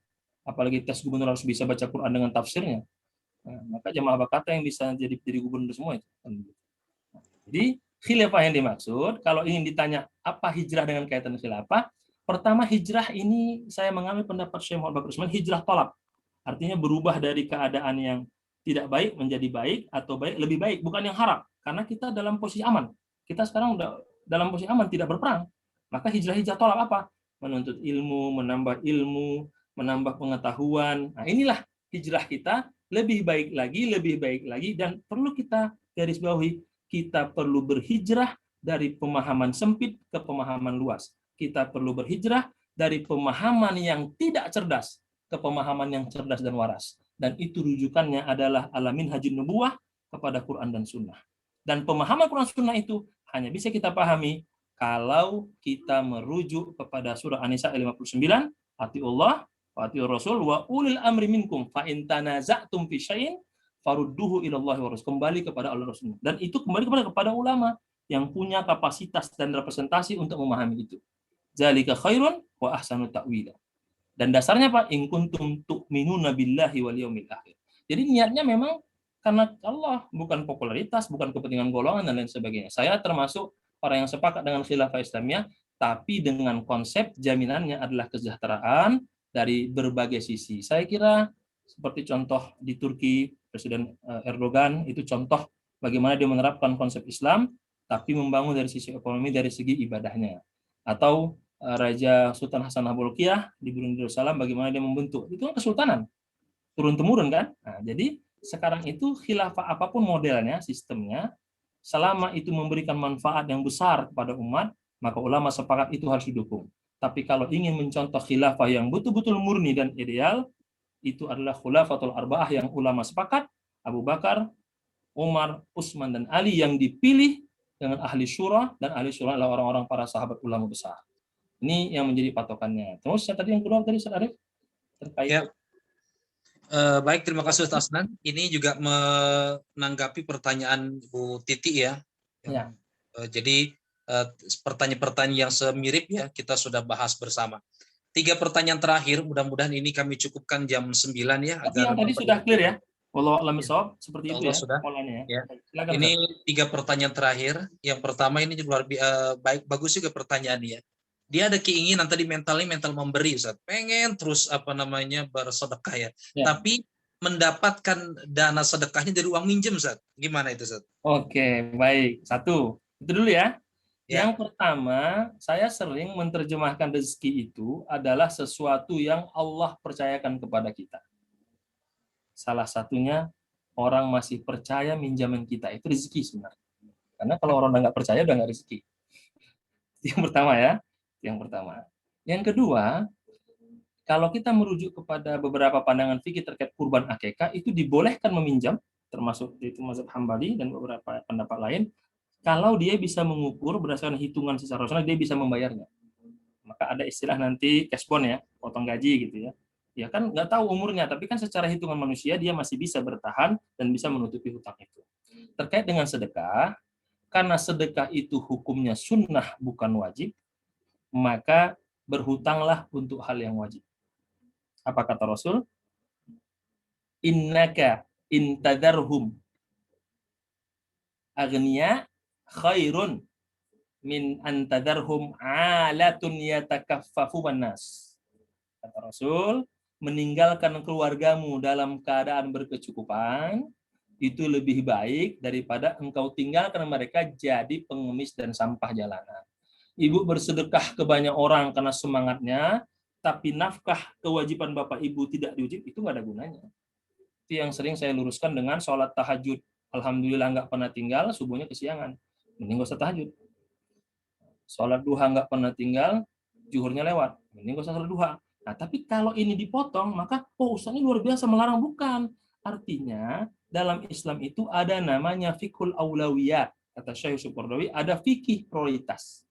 Apalagi tes gubernur harus bisa baca Quran dengan tafsirnya. Nah, maka jamaah bakata yang bisa jadi gubernur semua itu. Jadi khilafah yang dimaksud, kalau ingin ditanya apa hijrah dengan kaitan khilafah, pertama hijrah ini saya mengambil pendapat Syekh Muhammad Baqir Usman, hijrah tolak. Artinya berubah dari keadaan yang tidak baik menjadi baik, atau baik lebih baik, bukan yang haram. Karena kita dalam posisi aman. Kita sekarang udah dalam posisi aman, tidak berperang. Maka hijrah tolak apa? Menuntut ilmu, menambah pengetahuan. Nah, inilah hijrah kita, lebih baik lagi, dan perlu kita garis bawahi, kita perlu berhijrah dari pemahaman sempit ke pemahaman luas. Kita perlu berhijrah dari pemahaman yang tidak cerdas ke pemahaman yang cerdas dan waras. Dan itu rujukannya adalah alamin hajin nubuwah kepada Quran dan Sunnah. Dan pemahaman Quran Sunnah itu hanya bisa kita pahami kalau kita merujuk kepada surah An-Nisa 59, atiullah wa atiur rasul wa ulil amri minkum fa in tanaza'tum fi syai'in farudduhu ilallahi wa rasul. Kembali kepada Allah Rasul. Dan itu kembali kepada ulama yang punya kapasitas dan representasi untuk memahami itu. Zalika khairun wa ahsanu ta'wila. Dan dasarnya Pak, in kuntum tu'minuna billahi wal yaumil akhir. Jadi niatnya memang karena Allah, bukan popularitas, bukan kepentingan golongan dan lain sebagainya. Saya termasuk orang yang sepakat dengan khilafah Islamiyah, tapi dengan konsep jaminannya adalah kesejahteraan dari berbagai sisi. Saya kira seperti contoh di Turki, Presiden Erdogan itu contoh bagaimana dia menerapkan konsep Islam, tapi membangun dari sisi ekonomi, dari segi ibadahnya. Atau Raja Sultan Hasan al-Bolkiah di Brunei Darussalam, bagaimana dia membentuk. Itu kan kesultanan, turun-temurun kan. Nah, jadi sekarang itu khilafah apapun modelnya, sistemnya, selama itu memberikan manfaat yang besar kepada umat, maka ulama sepakat itu harus didukung. Tapi kalau ingin mencontoh khilafah yang betul-betul murni dan ideal, itu adalah khulafatul arba'ah yang ulama sepakat, Abu Bakar, Umar, Utsman, dan Ali yang dipilih dengan ahli syura, dan ahli syura adalah orang-orang para sahabat ulama besar. Ini yang menjadi patokannya. Terus tadi yang kedua tadi Ustaz Arif terkait. Ya. Baik, terima kasih Ustaz Asnan. Ini juga menanggapi pertanyaan Bu Titi ya. Ya. Jadi pertanyaan-pertanyaan yang semirip ya kita sudah bahas bersama. 3 pertanyaan terakhir, mudah-mudahan ini kami cukupkan jam 9 ya. Tapi yang tadi sudah clear ya. Wallahu a'lam bishawab, seperti itu ya sudah. polanya Ya. Silakan, ini 3 pertanyaan terakhir. Yang pertama ini luar baik, bagus juga pertanyaannya. Dia ada keinginan tadi mental memberi, Ustaz. Pengen terus bersedekah ya. Tapi mendapatkan dana sedekahnya dari uang minjem, Ustaz. Gimana itu, Ustaz? Oke, baik. Satu. Itu dulu ya. Yang pertama, saya sering menerjemahkan rezeki itu adalah sesuatu yang Allah percayakan kepada kita. Salah satunya orang masih percaya minjaman kita, itu rezeki sebenarnya. Karena kalau orang nggak percaya udah nggak rezeki. Yang pertama ya. Yang kedua, kalau kita merujuk kepada beberapa pandangan fikih terkait kurban akikah, itu dibolehkan meminjam, termasuk itu mazhab Hambali dan beberapa pendapat lain, kalau dia bisa mengukur berdasarkan hitungan secara rasional, dia bisa membayarnya. Maka ada istilah nanti cash bond ya, potong gaji gitu ya. Ya kan nggak tahu umurnya, tapi kan secara hitungan manusia dia masih bisa bertahan dan bisa menutupi hutang itu. Terkait dengan sedekah, karena sedekah itu hukumnya sunnah bukan wajib, maka berhutanglah untuk hal yang wajib. Apa kata Rasul? Innaka intadarhum agniya khairun min antadarhum alatun yatakaffafu nas. Kata Rasul, meninggalkan keluargamu dalam keadaan berkecukupan itu lebih baik daripada engkau tinggalkan mereka jadi pengemis dan sampah jalanan. Ibu bersedekah ke banyak orang karena semangatnya, tapi nafkah kewajiban Bapak Ibu tidak diwujud, itu nggak ada gunanya. Itu yang sering saya luruskan dengan sholat tahajud. Alhamdulillah nggak pernah tinggal, subuhnya kesiangan. Mending nggak usah tahajud. Sholat duha nggak pernah tinggal, zuhurnya lewat. Mending nggak usah sholat duha. Nah, tapi kalau ini dipotong, maka Ustaz ini luar biasa melarang. Bukan. Artinya, dalam Islam itu ada namanya fiqhul aulawiyat. Kata Syekh Yusuf Qaradawi, ada fikih prioritas.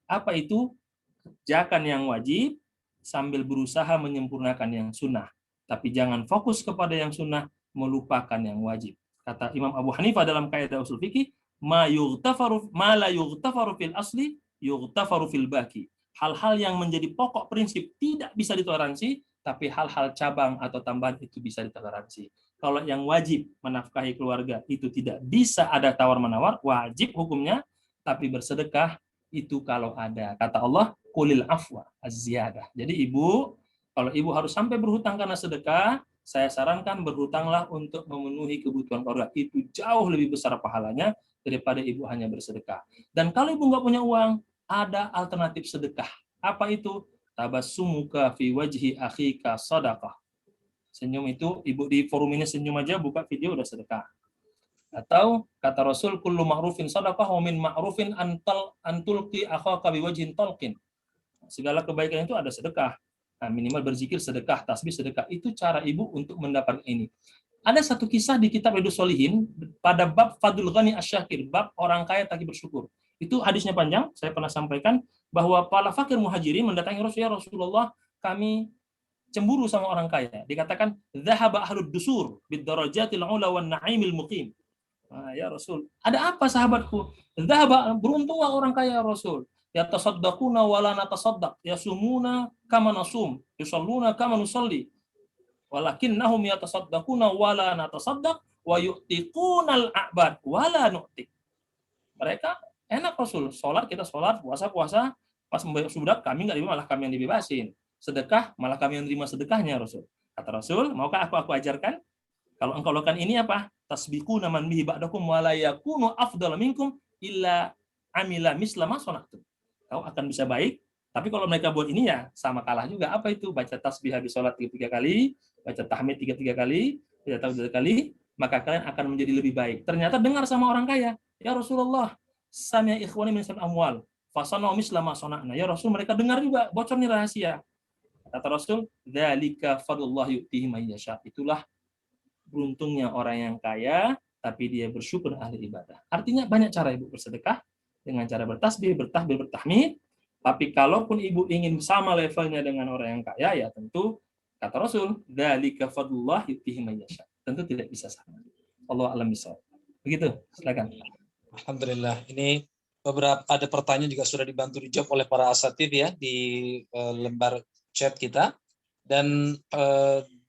Apa itu? Kerjakan yang wajib, sambil berusaha menyempurnakan yang sunnah. Tapi jangan fokus kepada yang sunnah, melupakan yang wajib. Kata Imam Abu Hanifah dalam kaidah usul fikih, ma la yughtafaru fil asli, yughtafaru fil baki. Hal-hal yang menjadi pokok prinsip tidak bisa ditoleransi, tapi hal-hal cabang atau tambahan itu bisa ditoleransi. Kalau yang wajib menafkahi keluarga itu tidak bisa ada tawar-menawar, wajib hukumnya, tapi bersedekah itu kalau ada. Kata Allah, kulil afwa az-ziyadah. Jadi ibu, kalau ibu harus sampai berhutang karena sedekah, saya sarankan berhutanglah untuk memenuhi kebutuhan keluarga. Itu jauh lebih besar pahalanya daripada ibu hanya bersedekah. Dan kalau ibu nggak punya uang, ada alternatif sedekah. Apa itu? Tabassumuka fi wajhi akhika sadaqah. Senyum itu, ibu di forum ini senyum aja, buka video udah sedekah. Atau kata Rasul, kullu ma'rufin sadaqah wa min ma'rufin antulqi akhaka biwajhin talqin. Segala kebaikan itu ada sedekah. Nah, minimal berzikir sedekah, tasbih sedekah. Itu cara ibu untuk mendapatkan ini. Ada satu kisah di kitab Riyadhus Shalihin pada bab Fadlul Ghani Asy-Syakir, bab orang kaya lagi bersyukur. Itu hadisnya panjang, saya pernah sampaikan bahwa para fakir muhajirin mendatangi Rasulullah, kami cemburu sama orang kaya. Dikatakan dzahaba ahlud dusur bid darajatil ula wan na'imil muqim. Ya Rasul, ada apa sahabatku? Dzahaba, beruntunglah orang kaya Rasul. Yatasaddaquna wala natasaddaq, yasumuna kama nasum, yusalluna kama nusalli. Walakinnahum yatasaddaquna wala natasaddaq wa yu'tiqunal a'bad wala nu'tiq. Mereka enak Rasul, sholat kita sholat, puasa, pas membayar sudah kami nggak malah kami yang dibebasin. Sedekah malah kami yang terima sedekahnya Rasul. Kata Rasul, maukah aku ajarkan? Kalau engkau lakukan ini apa? Tasbiqu naman bihi ba'dakum wa la yakunu afdal minkum illa amila misla ma sana'tum. Kau akan bisa baik, tapi kalau mereka buat ini ya sama kalah juga. Apa itu? Baca tasbih habis sholat 3 kali, baca tahmid 3 kali, baca tahmid 3 kali, maka kalian akan menjadi lebih baik. Ternyata dengar sama orang kaya, ya Rasulullah, sami'a ikhwani min amwal, fasanu misla ma sana'na. Ya Rasul, mereka dengar juga, bocor nih rahasia. Kata Rasul, dzalika fadlullah yu'tihi may yasha. Itulah beruntungnya orang yang kaya, tapi dia bersyukur ahli ibadah. Artinya banyak cara ibu bersedekah, dengan cara bertasbih, bertahmid. Tapi kalaupun ibu ingin sama levelnya dengan orang yang kaya, ya tentu kata Rasul, dzalika fadlullah yu'tihi may yasha. Tentu tidak bisa sama. Allah alam bisa. Begitu, silakan. Alhamdulillah. Ini beberapa ada pertanyaan juga sudah dibantu dijawab oleh para asatidz ya di lembar chat kita. Dan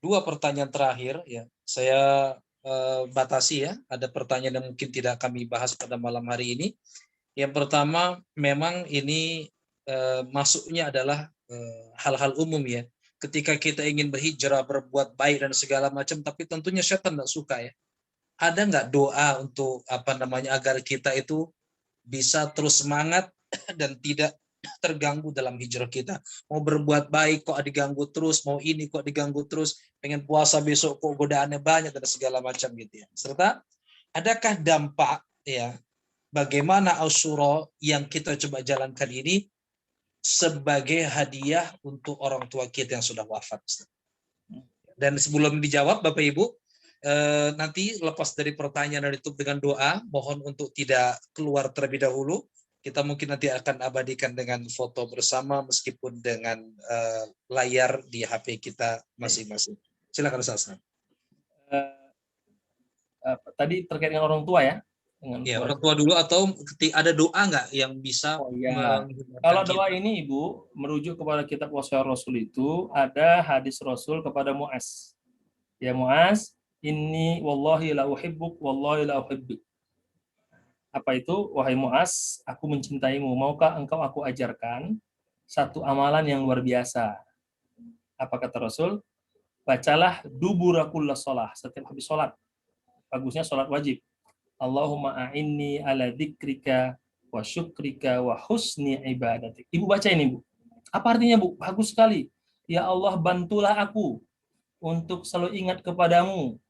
dua pertanyaan terakhir ya saya batasi ya. Ada pertanyaan yang mungkin tidak kami bahas pada malam hari ini. Yang pertama, memang ini masuknya adalah hal-hal umum ya. Ketika kita ingin berhijrah, berbuat baik dan segala macam, tapi tentunya syaitan tidak suka ya. Ada nggak doa untuk agar kita itu bisa terus semangat dan tidak terganggu dalam hijrah kita? Mau berbuat baik kok diganggu terus, mau ini kok diganggu terus, pengen puasa besok kok godaannya banyak dan segala macam gitu ya. Serta adakah dampak ya bagaimana Asyura yang kita coba jalankan ini sebagai hadiah untuk orang tua kita yang sudah wafat. Dan sebelum dijawab Bapak Ibu, nanti lepas dari pertanyaan dan ditutup dengan doa, mohon untuk tidak keluar terlebih dahulu. Kita mungkin nanti akan abadikan dengan foto bersama meskipun dengan layar di HP kita masing-masing. Silakan Ustaz. Tadi terkait dengan orang tua ya. dengan Ya, keluarga. orang tua dulu atau ada doa nggak yang bisa Oh iya. menghindarkan Kalau doa kita? ini Ibu merujuk kepada kitab Wasiat Rasul itu ada hadis Rasul kepada Muaz. Ya Muaz, inni wallahi la uhibbuk wallahi la uhibbik. Apa itu? Wahai Muaz, aku mencintaimu. Maukah engkau aku ajarkan satu amalan yang luar biasa? Apa kata Rasul? Bacalah duburakullah sholah, setiap habis sholat. Bagusnya sholat wajib. Allahumma a'inni ala dzikrika wa syukrika wa husni ibadatik. Ibu baca ini, Bu. Apa artinya, Bu? Bagus sekali. Ya Allah, bantulah aku untuk selalu ingat kepadamu,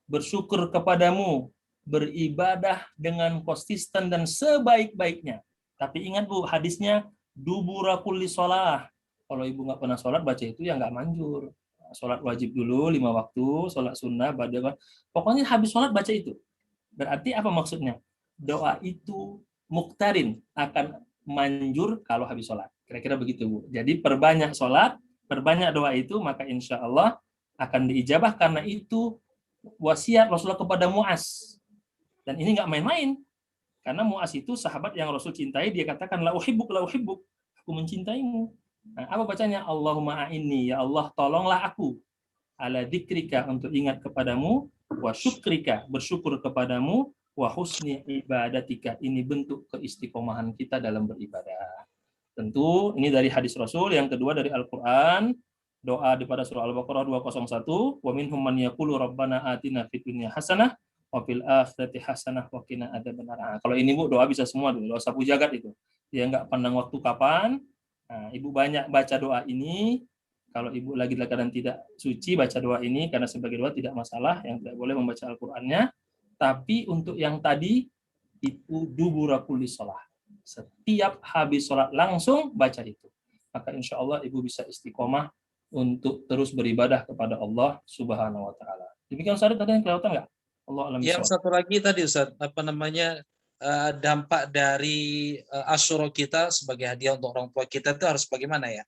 bersyukur kepadamu, beribadah dengan konsisten dan sebaik-baiknya. Tapi ingat, Bu, hadisnya dubura kulli sholah. Kalau ibu nggak pernah sholat, baca itu ya nggak manjur. Sholat wajib dulu 5 waktu, sholat sunnah, pokoknya habis sholat baca itu. Berarti apa maksudnya? Doa itu muktarin, akan manjur kalau habis sholat. Kira-kira begitu, Bu. Jadi perbanyak sholat, perbanyak doa itu, maka insya Allah akan diijabah karena itu wasiat Rasulullah kepada Muaz. Dan ini nggak main-main. Karena Muaz itu sahabat yang Rasul cintai, dia katakan, la uhibbuk, aku mencintaimu. Nah, apa bacanya? Allahumma a'inni, ya Allah tolonglah aku ala dzikrika, untuk ingat kepadamu, wa syukrika, bersyukur kepadamu, wa husni ibadatika, ini bentuk keistiqomahan kita dalam beribadah. Tentu ini dari hadis Rasul. Yang kedua dari Al-Qur'an, doa di pada surah Al-Baqarah 201, wa minhum man yaqulu rabbana atina fid dunya hasanah wa fil akhirati hasanah wa qina adzabannar. Kalau ini, Bu, doa bisa semua dulu, doa sapu jagat itu. Dia nggak pandang waktu kapan. Nah, Ibu banyak baca doa ini. Kalau Ibu lagi dalam keadaan tidak suci, baca doa ini, karena sebagai doa tidak masalah, yang tidak boleh membaca Al-Qur'annya. Tapi untuk yang tadi, itu dubura kulli shalah. Setiap habis sholat langsung baca itu. Maka insya Allah ibu bisa istiqomah untuk terus beribadah kepada Allah Subhanahu Wa Taala. Demikian Ustaz, tadi yang kelihatan nggak? Allah alam Yang bisawab. satu lagi tadi Ustaz, apa namanya, dampak dari Asyura kita sebagai hadiah untuk orang tua kita itu harus bagaimana ya?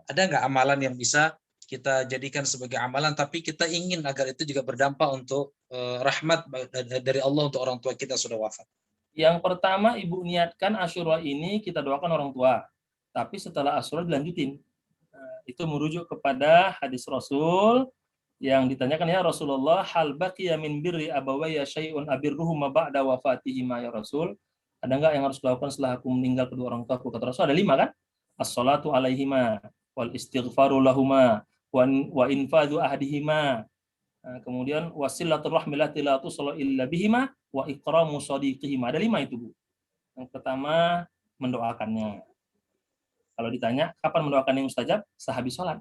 Ada nggak amalan yang bisa kita jadikan sebagai amalan, tapi kita ingin agar itu juga berdampak untuk rahmat dari Allah untuk orang tua kita sudah wafat? Yang pertama, ibu niatkan Asyura ini kita doakan orang tua. Tapi setelah Asyura dilanjutin. Itu merujuk kepada hadis Rasul yang ditanyakan, ya Rasulullah, hal baqiya min birri abawayya syai'un abirruhuma ba'da wafatihima ya Rasul? Ada enggak yang harus dilakukan setelah aku meninggal kedua orang tua aku? Kata Rasul, ada 5 kan? As-salatu alaihima, wal istighfaru lahuma, wa infadhu ahdihima. Kemudian wasilatul rahmi lati la tusalla illa bihima, wa ikramu sadiqihima. Ada 5 itu, Bu. Yang pertama, mendoakannya. Kalau ditanya, kapan mendoakan yang mustajab? Sehabis sholat.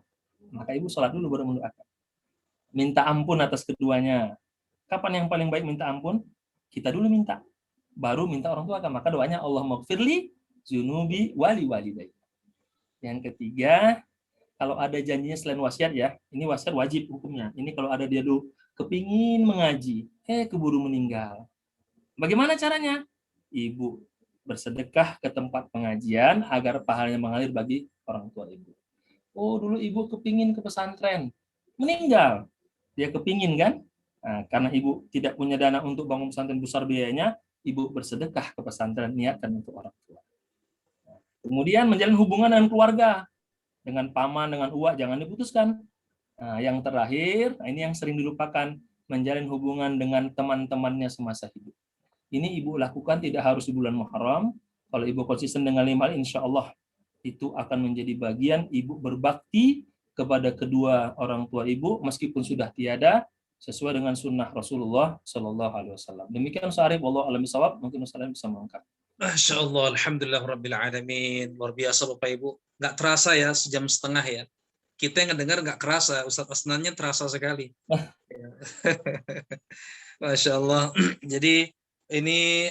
Maka ibu sholat dulu baru mendoakan. Minta ampun atas keduanya. Kapan yang paling baik minta ampun? Kita dulu minta. Baru minta orang tua. Maka doanya Allahumma gfirli zunubi wali walidayya. Yang ketiga, kalau ada janjinya selain wasiat ya, ini wasiat wajib hukumnya. Ini kalau ada dia dulu kepingin mengaji, keburu meninggal. Bagaimana caranya? Ibu bersedekah ke tempat pengajian agar pahalanya mengalir bagi orang tua ibu. Oh, dulu ibu kepingin ke pesantren, meninggal. Dia kepingin kan? Nah, karena ibu tidak punya dana untuk bangun pesantren, besar biayanya, ibu bersedekah ke pesantren, niatkan untuk orang tua. Kemudian menjalin hubungan dengan keluarga, dengan paman, dengan uak, jangan diputuskan. Nah, yang terakhir, ini yang sering dilupakan, menjalin hubungan dengan teman-temannya semasa hidup. Ini ibu lakukan tidak harus di bulan Muharram. Kalau ibu konsisten dengan 5 hal, insya Allah itu akan menjadi bagian ibu berbakti kepada kedua orang tua ibu meskipun sudah tiada, sesuai dengan sunnah Rasulullah Shallallahu Alaihi Wasallam. Demikian Syarif, Allah alam bisawab. Mungkin Ustaz bisa mengangkat. Masya Allah, Alhamdulillah Rabbil Alamin. Luar biasa Bapak Ibu. Nggak terasa ya, 1,5 jam ya. Kita yang ngedengar nggak kerasa, Ustaz Asnannya terasa sekali. Masya Allah. Jadi ini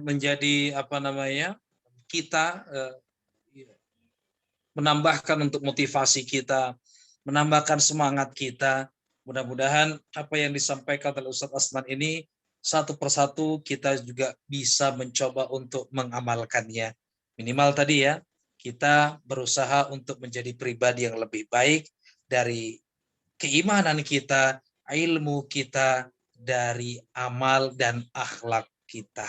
menjadi apa namanya, kita menambahkan untuk motivasi kita, menambahkan semangat kita. Mudah-mudahan apa yang disampaikan oleh Ustaz Asnan ini satu persatu kita juga bisa mencoba untuk mengamalkannya. Minimal tadi ya, kita berusaha untuk menjadi pribadi yang lebih baik dari keimanan kita, ilmu kita, dari amal dan akhlak kita.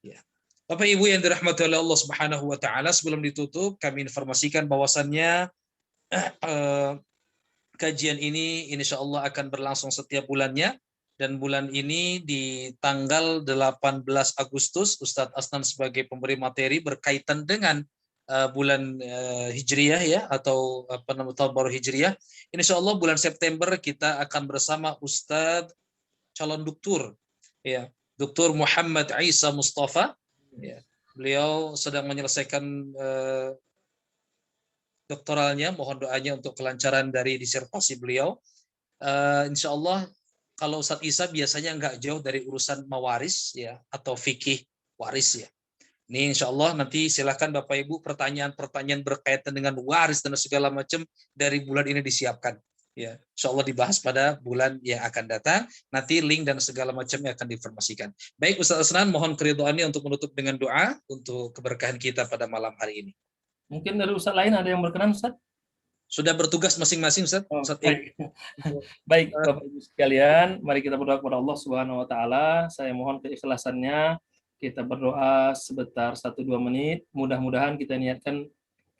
Ya. Bapak Ibu yang dirahmati oleh Allah Subhanahu wa taala, sebelum ditutup kami informasikan bahwasannya kajian ini insya Allah akan berlangsung setiap bulannya, dan bulan ini di tanggal 18 Agustus Ustadz Asnan sebagai pemberi materi berkaitan dengan bulan Hijriyah ya, atau apa namanya, tahun baru Hijriyah. Insya Allah bulan September kita akan bersama Ustadz calon doktur ya, Dr. Muhammad Isa Mustafa ya. Beliau sedang menyelesaikan doktoralnya, mohon doanya untuk kelancaran dari disertasi beliau. Insya Allah kalau Ustadz Isa biasanya nggak jauh dari urusan mawaris ya, atau fikih waris ya. Ini insya Allah nanti silakan Bapak Ibu pertanyaan-pertanyaan berkaitan dengan waris dan segala macam dari bulan ini disiapkan. Ya, insya Allah dibahas pada bulan yang akan datang. Nanti link dan segala macamnya akan diinformasikan. Baik Ustaz Asnan, mohon keridhaannya untuk menutup dengan doa untuk keberkahan kita pada malam hari ini. Mungkin dari Ustaz lain ada yang berkenan, Ustaz? Sudah bertugas masing-masing, Ustaz. Oh, baik. Baik, Bapak Ibu sekalian, mari kita berdoa kepada Allah Subhanahu wa taala. Saya mohon keikhlasannya. Kita berdoa sebentar 1-2 menit. Mudah-mudahan kita niatkan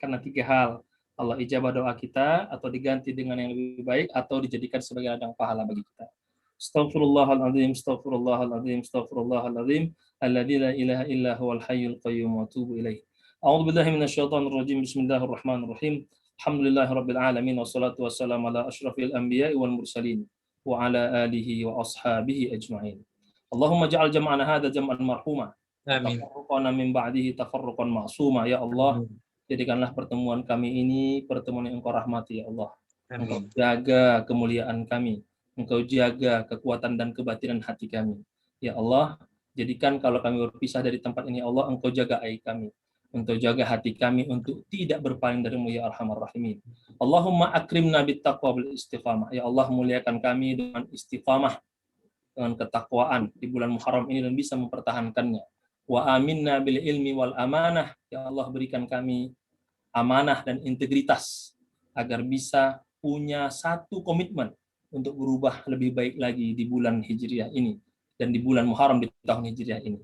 karena 3 hal. Allah ijabah doa kita, atau diganti dengan yang lebih baik, atau dijadikan sebagai ladang pahala bagi kita. Astaghfirullahaladzim, astaghfirullahaladzim, astaghfirullahaladzim, alladzi la ilaha illa huwal hayyul qayyum wa atubu ilaih. A'udzu billahi minasyaitonir rajim. Bismillahirrahmanirrahim. Alhamdulillahirabbil alamin, wassalatu wassalamu ala asyrafil anbiya'i wal mursalin wa ala alihi wa ashabihi ajma'in. Allahumma ja'al jam'ana hadza jam'an marhuma. Amin. Tafarruqana min ba'dihi tafarruqan ma'suma. Ya Allah, jadikanlah pertemuan kami ini pertemuan yang Engkau rahmati ya Allah. Engkau jaga kemuliaan kami. Engkau jaga kekuatan dan kebatinan hati kami. Ya Allah, jadikan kalau kami berpisah dari tempat ini, Allah, Engkau jaga aib kami. Engkau jaga hati kami untuk tidak berpaling darimu ya Arhamar Rahimin. Allahumma akrimna bittaqwa bil istiqamah. Ya Allah, muliakan kami dengan istiqamah, dengan ketakwaan di bulan Muharram ini dan bisa mempertahankannya. Wa aminna bil ilmi wal amanah. Ya Allah, berikan kami amanah dan integritas agar bisa punya satu komitmen untuk berubah lebih baik lagi di bulan Hijriah ini dan di bulan Muharram di tahun Hijriah ini.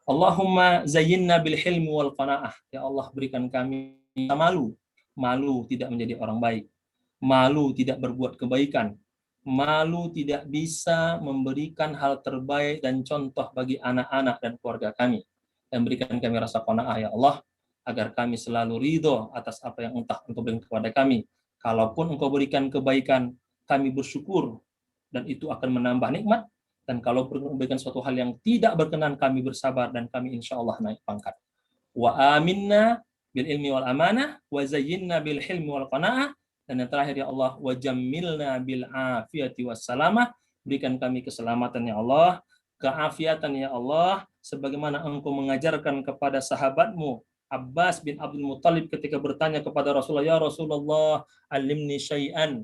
Allahumma zayyinna bil hilmi wal qanaah. Ya Allah, berikan kami malu tidak menjadi orang baik, malu tidak berbuat kebaikan, malu tidak bisa memberikan hal terbaik dan contoh bagi anak-anak dan keluarga kami, dan berikan kami rasa qanaah ya Allah, agar kami selalu ridho atas apa yang entah Engkau berikan kepada kami. Kalaupun Engkau berikan kebaikan, kami bersyukur dan itu akan menambah nikmat. Dan kalau memberikan suatu hal yang tidak berkenan, kami bersabar dan kami insya Allah naik pangkat. Wa aminna bil ilmi wal amanah, wa zayyinna bil hilmi wal qanaah, dan yang terakhir ya Allah, wa jammilna bil afiyati wassalamah, berikan kami keselamatan ya Allah, keafiatan ya Allah, sebagaimana Engkau mengajarkan kepada sahabatmu Abbas bin Abdul Muttalib ketika bertanya kepada Rasulullah, ya Rasulullah, alimni syai'an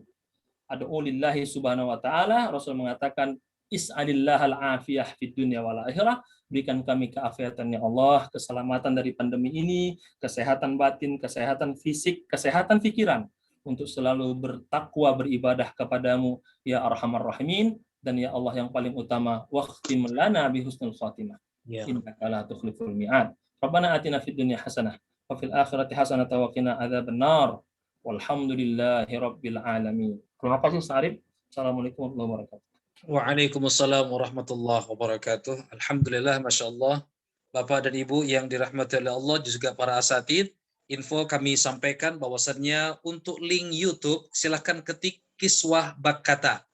ad'u lillahi subhanahu wa ta'ala. Rasul mengatakan, is'alillahal afiyah fid dunya wal akhirah, berikan kami keafiatan ya Allah, keselamatan dari pandemi ini, kesehatan batin, kesehatan fisik, kesehatan pikiran, untuk selalu bertakwa beribadah kepadamu ya Arhamar Rahimin. Dan ya Allah yang paling utama, waqtim lana bi husnul khatimah innaka la tukhliful mi'ad. Rabbana atina fid dunya hasanah wa fil akhirati hasanah wa qina adzabannar. Walhamdulillahi rabbil alamin. Terima kasih Ustaz Arif. Assalamualaikum warahmatullahi wabarakatuh. Waalaikumsalam warahmatullahi wabarakatuh. Alhamdulillah, Masya Allah. Bapak dan Ibu yang dirahmati oleh Allah, juga para asatid, info kami sampaikan bahwasannya untuk link YouTube silahkan ketik Kiswah Bakkata.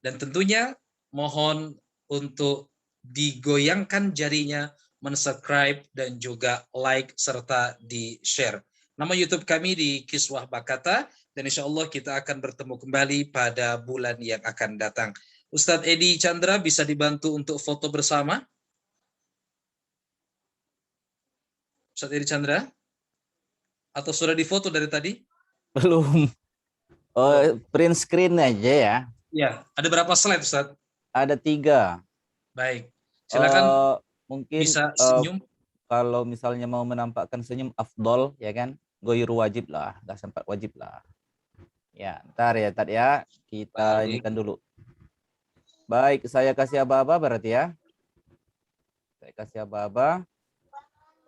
Dan tentunya mohon untuk digoyangkan jarinya, mensubscribe dan juga like serta di-share. Nama YouTube kami di Kiswah Bakkata, dan insya Allah kita akan bertemu kembali pada bulan yang akan datang. Ustadz Edi Chandra bisa dibantu untuk foto bersama? Ustadz Edi Chandra? Atau sudah difoto dari tadi? Belum. Oh, print screen aja ya. Ya, ada berapa slide Ustadz? Ada 3. Baik, silakan mungkin bisa senyum. kalau misalnya mau menampakkan senyum afdol ya kan, goyur wajib lah, nggak sempat wajib lah. Ya, ntar ya, kita inikan dulu. Baik, saya kasih aba-aba berarti ya. Saya kasih aba-aba.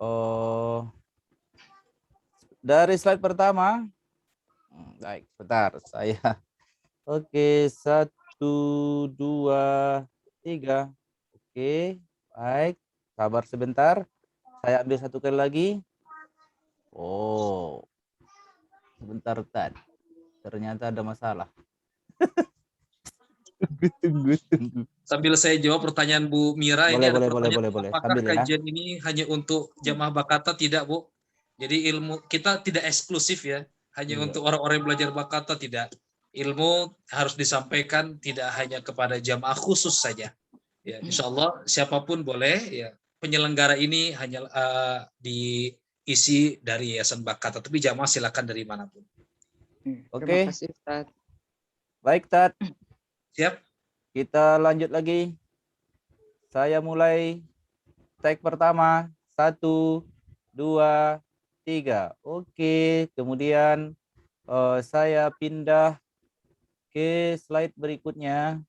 Oh, dari slide pertama. Baik, sebentar. Saya. Oke, 1, 2, 3. Oke, baik. Sabar sebentar. Saya ambil satu kali lagi. Oh, sebentar Tad. Ternyata ada masalah. Tunggu. Sambil saya jawab pertanyaan Bu Mira, ini ada pertanyaan, Boleh. apakah Sambil ya. kajian ini hanya untuk jamaah Bakata? Tidak, Bu. Jadi ilmu kita tidak eksklusif ya, hanya Iya. untuk orang-orang yang belajar Bakata, tidak. Ilmu harus disampaikan tidak hanya kepada jamaah khusus saja. Ya, insya Allah siapapun boleh. Ya, penyelenggara ini hanya diisi dari Yayasan Bakata, tapi jamaah silakan dari manapun. Oke. Terima kasih Ustaz. Baik, Tad. Siap? Kita lanjut lagi. Saya mulai tag pertama. 1, 2, 3. Oke. Kemudian saya pindah ke slide berikutnya.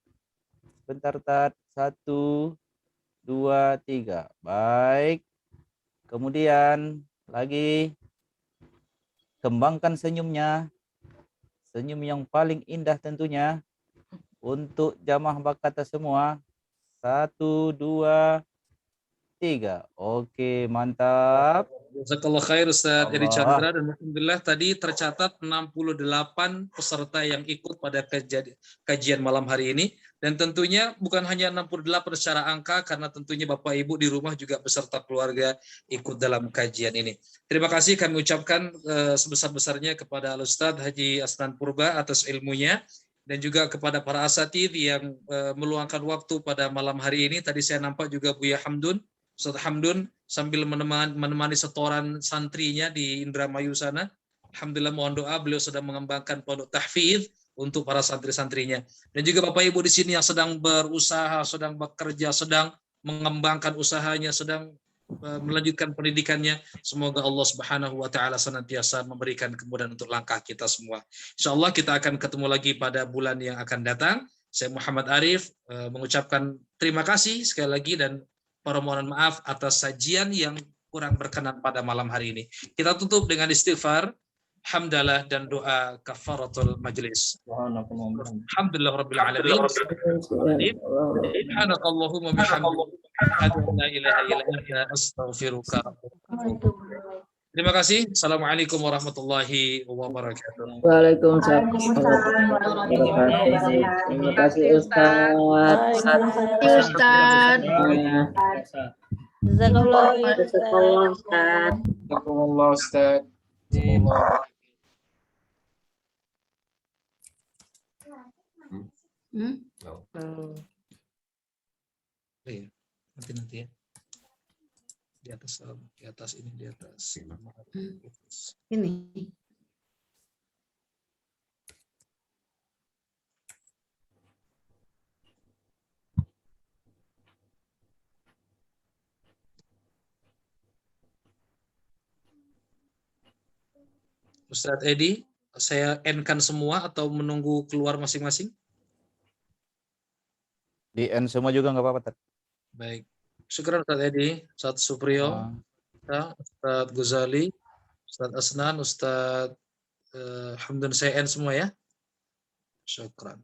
Bentar, Tad. 1, 2, 3. Baik. Kemudian lagi kembangkan senyumnya. Senyum yang paling indah tentunya. Untuk jamaah Bakata semua. 1, 2, 3. Oke, mantap. Jazakallah khair Ustaz Edi Allah. Chandra, dan alhamdulillah tadi tercatat 68 peserta yang ikut pada kajian malam hari ini, dan tentunya bukan hanya 68 secara angka, karena tentunya Bapak Ibu di rumah juga beserta keluarga ikut dalam kajian ini. Terima kasih kami ucapkan sebesar-besarnya kepada Al-Ustadz Haji Asnan Purba atas ilmunya, dan juga kepada para asatidz yang meluangkan waktu pada malam hari ini. Tadi saya nampak juga Buya Hamdun, Ustaz Hamdun sambil menemani setoran santrinya di Indramayu sana. Alhamdulillah, mohon doa, beliau sedang mengembangkan pondok tahfidz untuk para santri-santrinya. Dan juga Bapak Ibu di sini yang sedang berusaha, sedang bekerja, sedang mengembangkan usahanya, sedang melanjutkan pendidikannya. Semoga Allah Subhanahu wa taala senantiasa memberikan kemudahan untuk langkah kita semua. Insyaallah kita akan ketemu lagi pada bulan yang akan datang. Saya Muhammad Arif mengucapkan terima kasih sekali lagi, dan permohonan maaf atas sajian yang kurang berkenan pada malam hari ini. Kita tutup dengan istighfar, hamdalah, dan doa kafaratul majlis. Alhamdulillah rabbil alamin. Subhanakallahumma bihamdika asyhadu an la ilaha illa anta astaghfiruka. Terima kasih. Assalamualaikum warahmatullahi wabarakatuh. Waalaikumsalam. Terima kasih Ustaz. Ustaz. Jazakallah Ustaz. Jazakallah Ustaz. Nanti ya. Di atas ini di atas. Ini. Ustadz Edi, saya end-kan semua atau menunggu keluar masing-masing? Di end semua juga nggak apa-apa, Tad. Baik. Syukur Ustadz Edi, Ustadz Supriyo, Ustadz Ghazali, Ustadz Asnan, Ustadz Hamdan, saya end semua ya. Syukran.